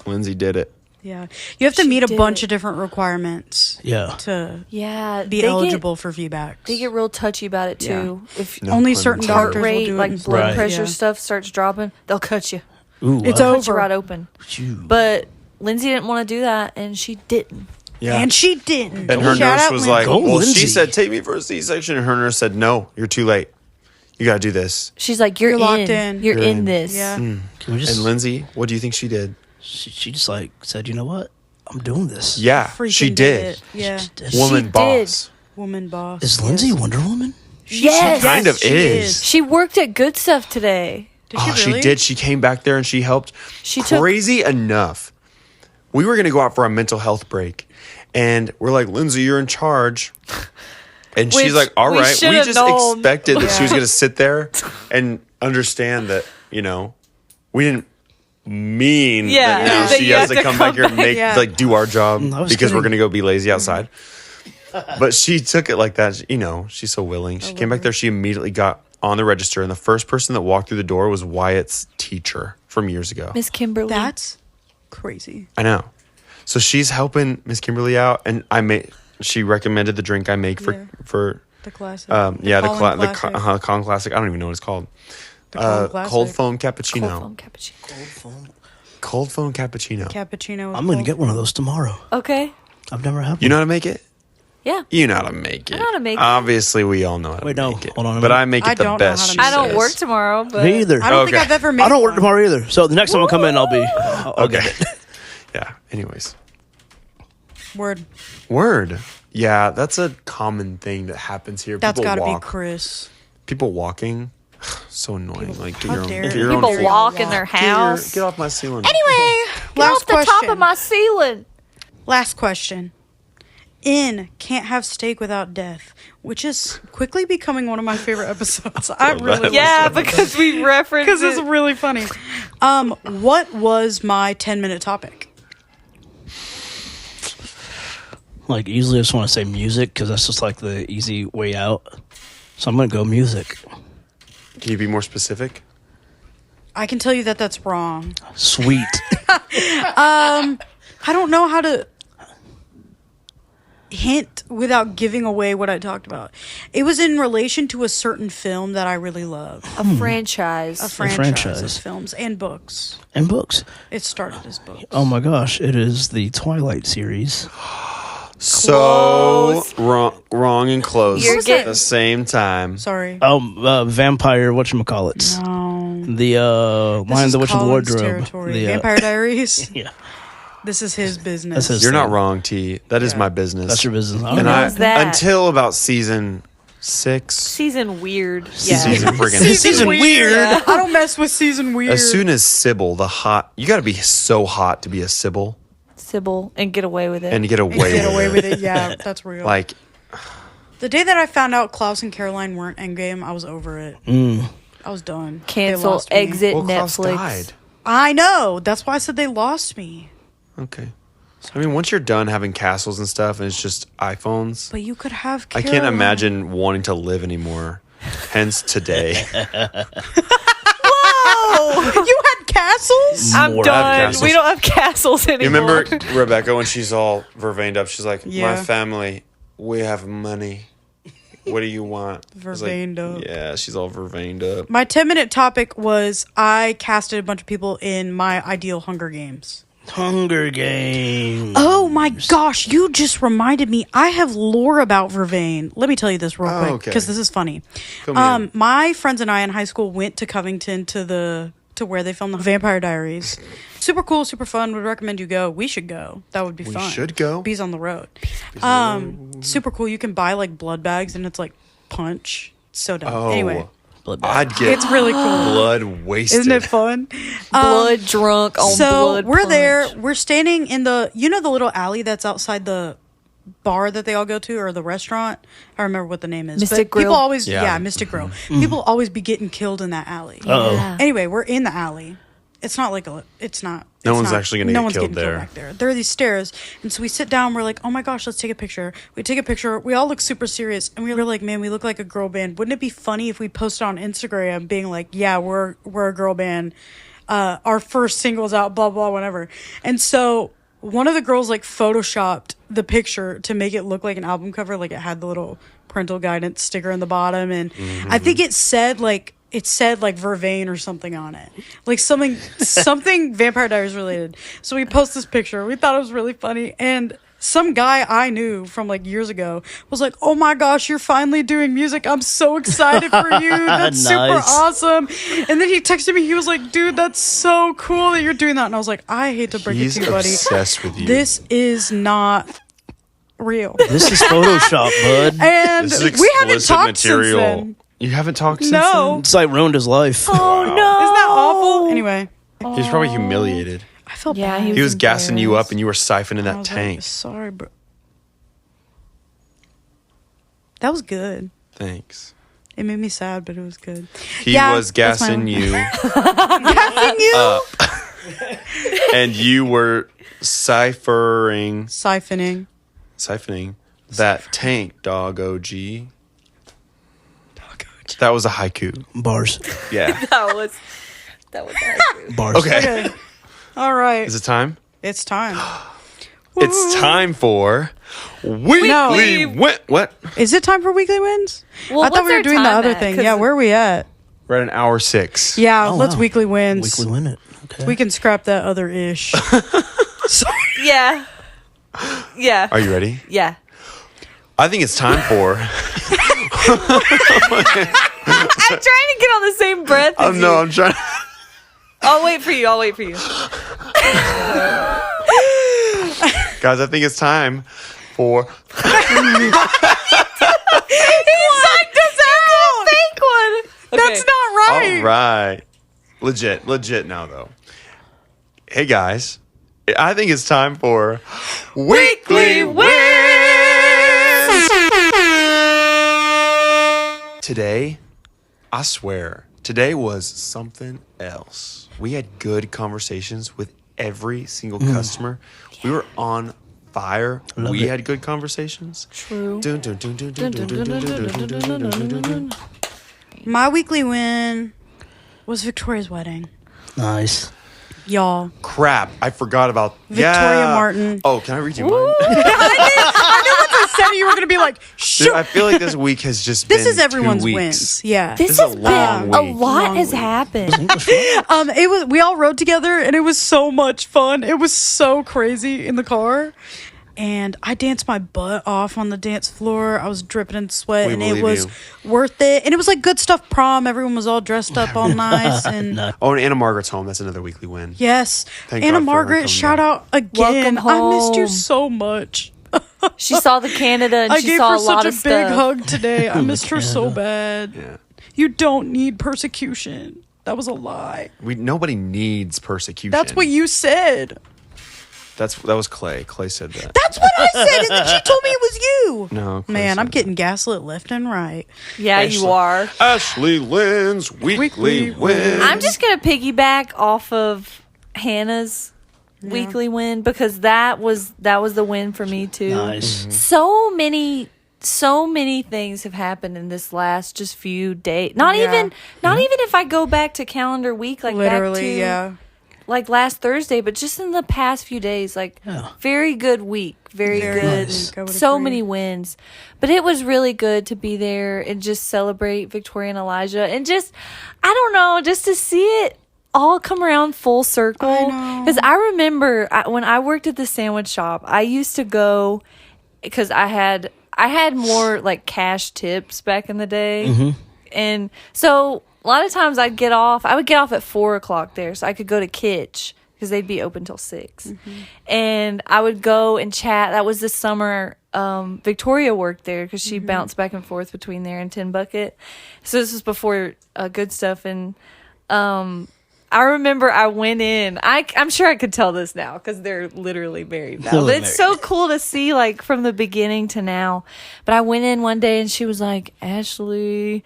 Lindsay did it. Yeah. You have to meet a bunch of different requirements to be eligible for VBACs. They get real touchy about it too. If only certain heart doctors rate, will do like it. blood pressure stuff starts dropping, they'll cut you. Ooh, it's They'll cut you over. right open. But Lindsay didn't want to do that, and she didn't. Yeah. And she didn't. And her Shout nurse out was Lindsay. like, well, Lindsay. she said, take me for a C-section. And her nurse said, no, you're too late. You got to do this. She's like, you're locked in. You're You're in in. this. Yeah. Can we just, And Lindsay, what do you think she did? she just said, you know what? I'm doing this. Yeah, Freaking she did. it. Yeah. Woman She boss. Woman boss. Is Lindsay Wonder Woman? Yes. She kind of she is. She worked at Good Stuff today. Did she She really? did. She came back there and she helped. Crazy enough. We were going to go out for a mental health break. And we're like, Lindsay, you're in charge. And she's Which like, all we right. We should've just known. expected that she was going to sit there and understand that, we didn't mean that now that she you has have to to come come back here and back. do our job I was because we're kidding. going to go be lazy outside. But she took it like that. She's so willing. She came back there. She immediately got on the register. And the first person that walked through the door was Wyatt's teacher from years ago. Miss Kimberly. That's crazy. I know. So she's helping Miss Kimberly out. And she recommended the drink I make for The classic. the Colin Classic. I don't even know what it's called. Colin Classic. Cold foam cappuccino. Cold foam cappuccino. Cappuccino. I'm going to get one of those tomorrow. Okay. I've never had one. You know how to make it? Yeah. You know how to make it. I know how to make it. Obviously, we all know how to Wait, no. make it. Hold on a But minute. I make I it the don't know best. how to she make I don't says. work tomorrow, but Me either. I don't think Okay. I've ever made I don't work one. tomorrow either. So the next time I come in, I'll Okay. get it. Yeah. Anyways. Word. Yeah, that's a common thing that happens here. That's People got to be walk. Chris. People walking. So annoying. Like, get How your own. dare Get you. your own people freaking- walk in their Get house. Get off my ceiling. Anyway, get Last off the top question. of my ceiling. Last question. In Can't Have Steak Without Death, which is quickly becoming one of my favorite episodes. I really love Yeah, it. because we referenced Because it's it. really funny. What was my 10-minute topic? Like, easily I just want to say music because that's just like the easy way out. So I'm going to go music. Can you be more specific? I can tell you that that's wrong. Sweet. I don't know how to hint without giving away what I talked about. It was in relation to a certain film that I really love. A franchise. A franchise franchise. of films and books. And books. It started as books. Oh my gosh, it is the Twilight series. So wrong and close You're at getting- the same time. Sorry. Vampire, whatchamacallits. No. The Lion, the Witch, and the Colin's Wardrobe. territory. The, Vampire Diaries. Yeah, This is his business. that's his You're not thing. wrong, T. That is my business. That's your business. And knows that? until about season 6. Season weird. Yeah. Season friggin' Season weird. Yeah. I don't mess with season weird. As soon as Sybil, you got to be so hot to be a Sybil Sybil and get away with it. and get away Get with away it. with it. Yeah, that's real. Like, the day that I found out Klaus and Caroline weren't Endgame, I was over it. I was done. They Cancel, lost me. exit well, Klaus Netflix. died. I know. That's why I said they lost me. Okay. I mean, once you're done having castles and stuff and it's just iPhones, But you could have I Caroline. can't imagine wanting to live anymore. Hence today. Whoa! You had castles? I'm More done. castles. We don't have castles You anymore. remember Rebecca when she's all vervained up? She's like, Yeah. my family, we have money. What do you want? I was like, Vervained up. Yeah, she's all vervained up. My 10-minute topic was I casted a bunch of people in my ideal Hunger Games. Hunger Games. Oh my gosh, you just reminded me. I have lore about Vervain. Let me tell you this real quick okay. because this is funny. Fill me in. My friends and I in high school went to Covington to where they filmed the Vampire Diaries. Super cool, super fun. Would recommend you go. We should go. That would be fun. should go? Bees on the road. Super cool. You can buy like blood bags and it's like punch. So dumb. Oh, Anyway, I'd get it's really cool. blood wasted. Isn't it fun? Blood drunk on So blood. we're punch. there. We're standing in the the little alley that's outside the bar that they all go to or the restaurant. I don't remember what the name is. Mystic but people Grill? always Yeah. Mystic Grill. People always be getting killed in that alley. Yeah. Anyway, we're in the alley. It's not like it's not. No it's one's not- actually gonna no get one's killed getting there. back there. There are these stairs, and so we sit down. We're like, oh my gosh, let's take a picture. We take a picture. We all look super serious, and we were like, man, we look like a girl band. Wouldn't it be funny if we posted on Instagram, being like, yeah, we're a girl band. Our first single's out, blah blah, whatever. And so one of the girls like photoshopped the picture to make it look like an album cover, like it had the little parental guidance sticker in the bottom, and I think it said like Vervain or something on it, like something Vampire Diaries related. So we post this picture. We thought it was really funny, and some guy I knew from like years ago was like, "Oh my gosh, you're finally doing music! I'm so excited for you. That's super Nice. awesome!" And then he texted me. He was like, "Dude, that's so cool that you're doing that." And I was like, "I hate to break He's it to you, buddy. obsessed with you. This is not real." This is Photoshop, bud. And This is we haven't explicit talked material. since then. You haven't talked since No. It's like ruined his life. Oh no! Isn't that awful? Anyway, then? He was probably humiliated. I felt Yeah, bad. he He was gassing you up embarrassed. and you were siphoning I that was tank. like, sorry, bro. That was good. Thanks. It made me sad, but it was good. He Yeah, was that's my gassing one. you Gassing you? up. And you were siphoning that tank, dog OG. That was a haiku. Bars. Yeah. That was accurate. Bars. Okay. All right. Is it time? It's time. It's time for weekly what? Is it time for weekly wins? Well, I thought what's we were our doing the time other at? thing. 'Cause- Yeah, where are we at? We're at an hour 6. Yeah, Oh, let's wow. weekly wins. Weekly win it. Okay. We can scrap that other ish. Yeah. Yeah. Are you ready? Yeah. I think it's time for. I'm trying to get on the same breath. Oh as no, you. I'm trying. I'll wait for you. I'll wait for you. Guys, I think it's time for. He signed us out. Fake one. That's not right. All right. Legit now though. Hey guys, I think it's time for weekly wins. Today, I swear, today was something else. We had good conversations with every single customer. We were on fire. We had good conversations. True. Dun, dun, dun, dun, dun, dun, dun, dun, dun, dun, dun, dun, dun, dun, dun. My weekly win was Victoria's wedding. Nice. Y'all. Crap, I forgot about Victoria Martin. Oh, can I read you mine? I said you were going to be like, Dude, sure. I feel like this week has just been This is 2 everyone's weeks. wins. Yeah. This is a has long been a week. lot Long has week. happened. It was, we all rode together and it was so much fun. It was so crazy in the car. And I danced my butt off on the dance floor. I was dripping in sweat, We and it believe was you. worth it. And it was like good stuff prom. Everyone was all dressed up all nice. And Oh, and Anna Margaret's home. That's another weekly win. yes, Thank Anna God for her Margaret, coming shout back. out again. Welcome I missed you home. so much. She saw the Canada and I she gave saw her a lot such a of big stuff. hug today. I missed her so bad. Yeah. You don't need persecution. That was a lie. Nobody needs persecution. That's what you said. That was Clay. Clay said that. That's what I said, and then she told me it was you. No, Clay Man, said I'm that. getting gaslit left and right. Yeah, you are. Ashley Lynn's weekly win. I'm just going to piggyback off of Hannah's weekly win because that was the win for me too. Nice. So many things have happened in this last just few days. Not even if I go back to calendar week, like Literally, back to like last Thursday, but just in the past few days, like very good week, very good, nice. I would so agree. many wins. But it was really good to be there and just celebrate Victoria and Elijah, and just I don't know, just to see it all come around full circle. Because I remember when I worked at the sandwich shop, I used to go because I had more like cash tips back in the day, and so a lot of times I would get off at 4:00 there, so I could go to Kitsch because they'd be open till 6, and I would go and chat. That was the summer Victoria worked there because she bounced back and forth between there and Tin Bucket. So this was before Good Stuff, and I remember I went in. I'm sure I could tell this now because they're literally married now. But it's so cool to see like from the beginning to now. But I went in one day and she was like, Ashley,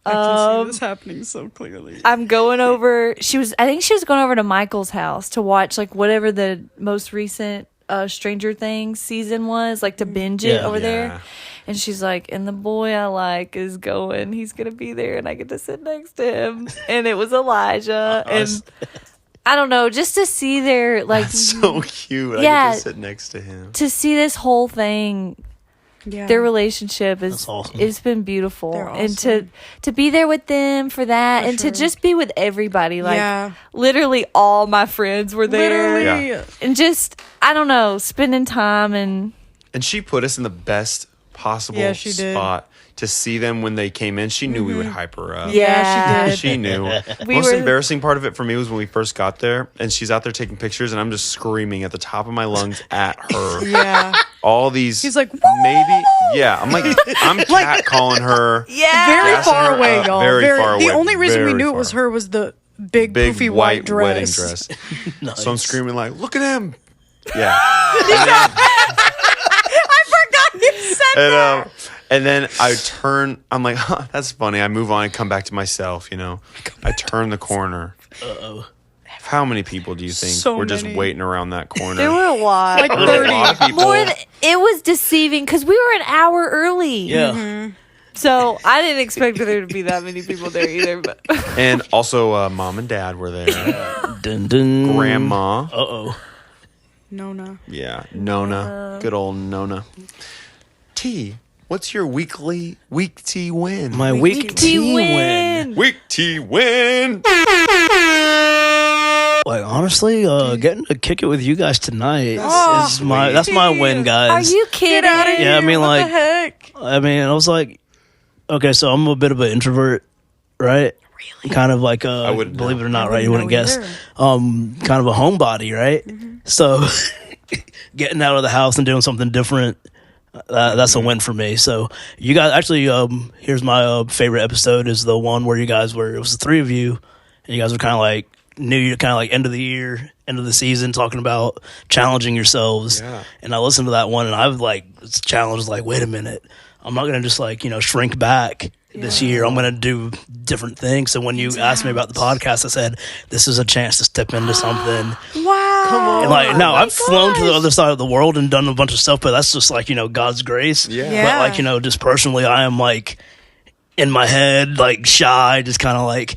I can see this happening so clearly. I'm going over. I think she was going over to Michael's house to watch like whatever the most recent Stranger Things season was, like to binge it over there. And she's like, and the boy I like is going. He's gonna be there, and I get to sit next to him. And it was Elijah, and I don't know, just to see their like so cute. I get to sit next to him. To see this whole thing. Yeah. Their relationship is awesome. It's been beautiful. They're And awesome. to be there with them for that, For and sure. to just be with everybody, like literally all my friends were there. Literally. Yeah. And just I don't know, spending time and And she put us in the best possible Yeah, she did. spot to see them when they came in. She knew we would hype her up. Yeah, she did. She knew. We Most were- embarrassing part of it for me was when we first got there and she's out there taking pictures and I'm just screaming at the top of my lungs at her. Yeah. All these. He's like, maybe. Yeah. I'm like, I'm cat calling her. yeah. very Gassing far her away, up. y'all. Very far The away. only reason we Very knew it far. was her was the big poofy white dress. wedding dress. Nice. So I'm screaming like, look at him. Yeah. I forgot you said And then I turn, I'm like, huh, that's funny. I move on and come back to myself, you know. I turn the corner. Uh-oh. How many people do you think So were just many. waiting around that corner? There were a lot. Like There were a lot of people. More than it was deceiving because we were an hour early. Yeah. So I didn't expect there to be that many people there either. But And also, Mom and Dad were there. Dun, dun. Grandma. Uh-oh. Nona. Yeah. Nona. Good old Nona. T, what's your week T win? My week T T win. Week T win. Like honestly, getting to kick it with you guys tonight Oh, is that's my win, are guys. you kidding? Get out of here. Yeah, I mean, what like- the heck? I mean, I was like, okay, so I'm a bit of an introvert, right? Really? Kind of like wouldn't believe know. it or not, I right? You wouldn't wouldn't know guess. either. Kind of a homebody, right? So getting out of the house and doing something different, that's a win for me. So you guys actually, here's my favorite episode is the one where it was the three of you, and you guys were kind of like New Year, kind of like end of the year, end of the season, talking about challenging yourselves. Yeah. And I listened to that one, and I was like, challenged, like, wait a minute, I'm not gonna just like shrink back this year. I'm gonna do different things. So when you asked me about the podcast, I said this is a chance to step into something. Wow. And like now, I've flown to the other side of the world and done a bunch of stuff, but that's just like God's grace. Yeah. But like just personally, I am like in my head, like shy, just kind of like,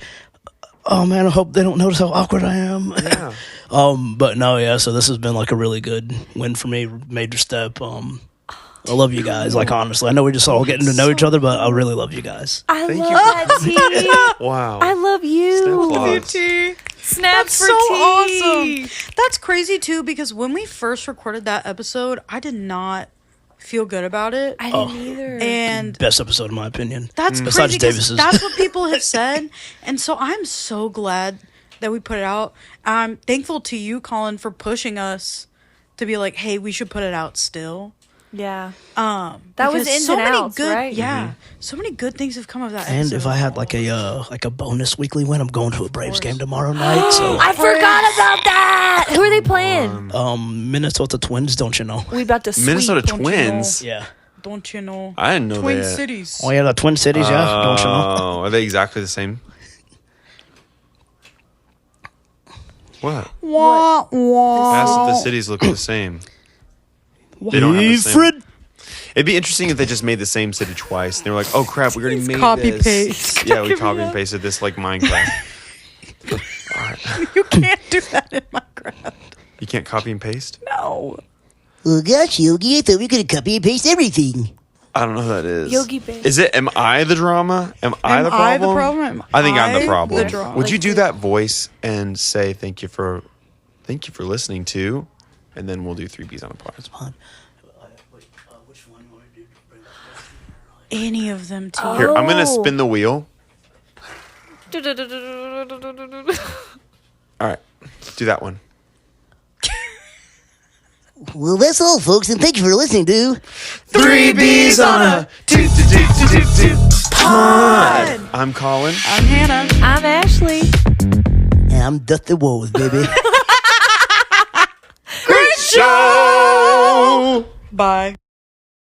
oh man, I hope they don't notice how awkward I am. Yeah. But no, yeah. So this has been like a really good win for me, major step. I love you guys. Like honestly, I know we're just all getting to know each other, but I really love you guys. I Thank love you. that T. Wow. I love you. Snap applause. Snaps That's for so T. awesome. That's crazy too, because when we first recorded that episode, I did not feel good about it. I didn't either. And Best episode in my opinion. that's Besides crazy 'cause Davis's. that's what people have said. And so I'm so glad that we put it out. I'm thankful to you, Colin, for pushing us to be like, hey, we should put it out still. Yeah. That was ins and outs, good, right? Yeah, so many good things have come of that. And episode. if I had like a bonus weekly win, I'm going to a Braves game tomorrow night. So I forgot about that. Who are they playing? Minnesota Twins, don't you know? We about to sweep. Minnesota Don't you Twins. Yeah. Don't you know? I didn't know Twin that. Cities. Oh yeah, the Twin Cities. Yeah, don't you know? Oh, are they exactly the same? What? Wah, wah. Ask if the cities look the same. They don't have the same. Fred. It'd be interesting if they just made the same city twice. They were like, "Oh crap, we already made copy this." paste. Yeah, we copy and pasted this like Minecraft. You can't do that in Minecraft. You can't copy and paste? No. Oh gosh, Yogi, I thought we could copy and paste everything. I don't know who that is. Yogi Bear. Is it? Am I the drama? Am I the problem? Am I think I'm I the problem. the drama? Would you do that voice and say thank you for listening to, and then we'll do 3Bs on a pod. Any of them too. Here, I'm gonna spin the wheel. All right, do that one. Well, that's all, folks, and thank you for listening to 3Bs on a pod. I'm Colin. I'm Hannah. I'm Ashley. And I'm Dusty Wolves, baby. Great show. Bye.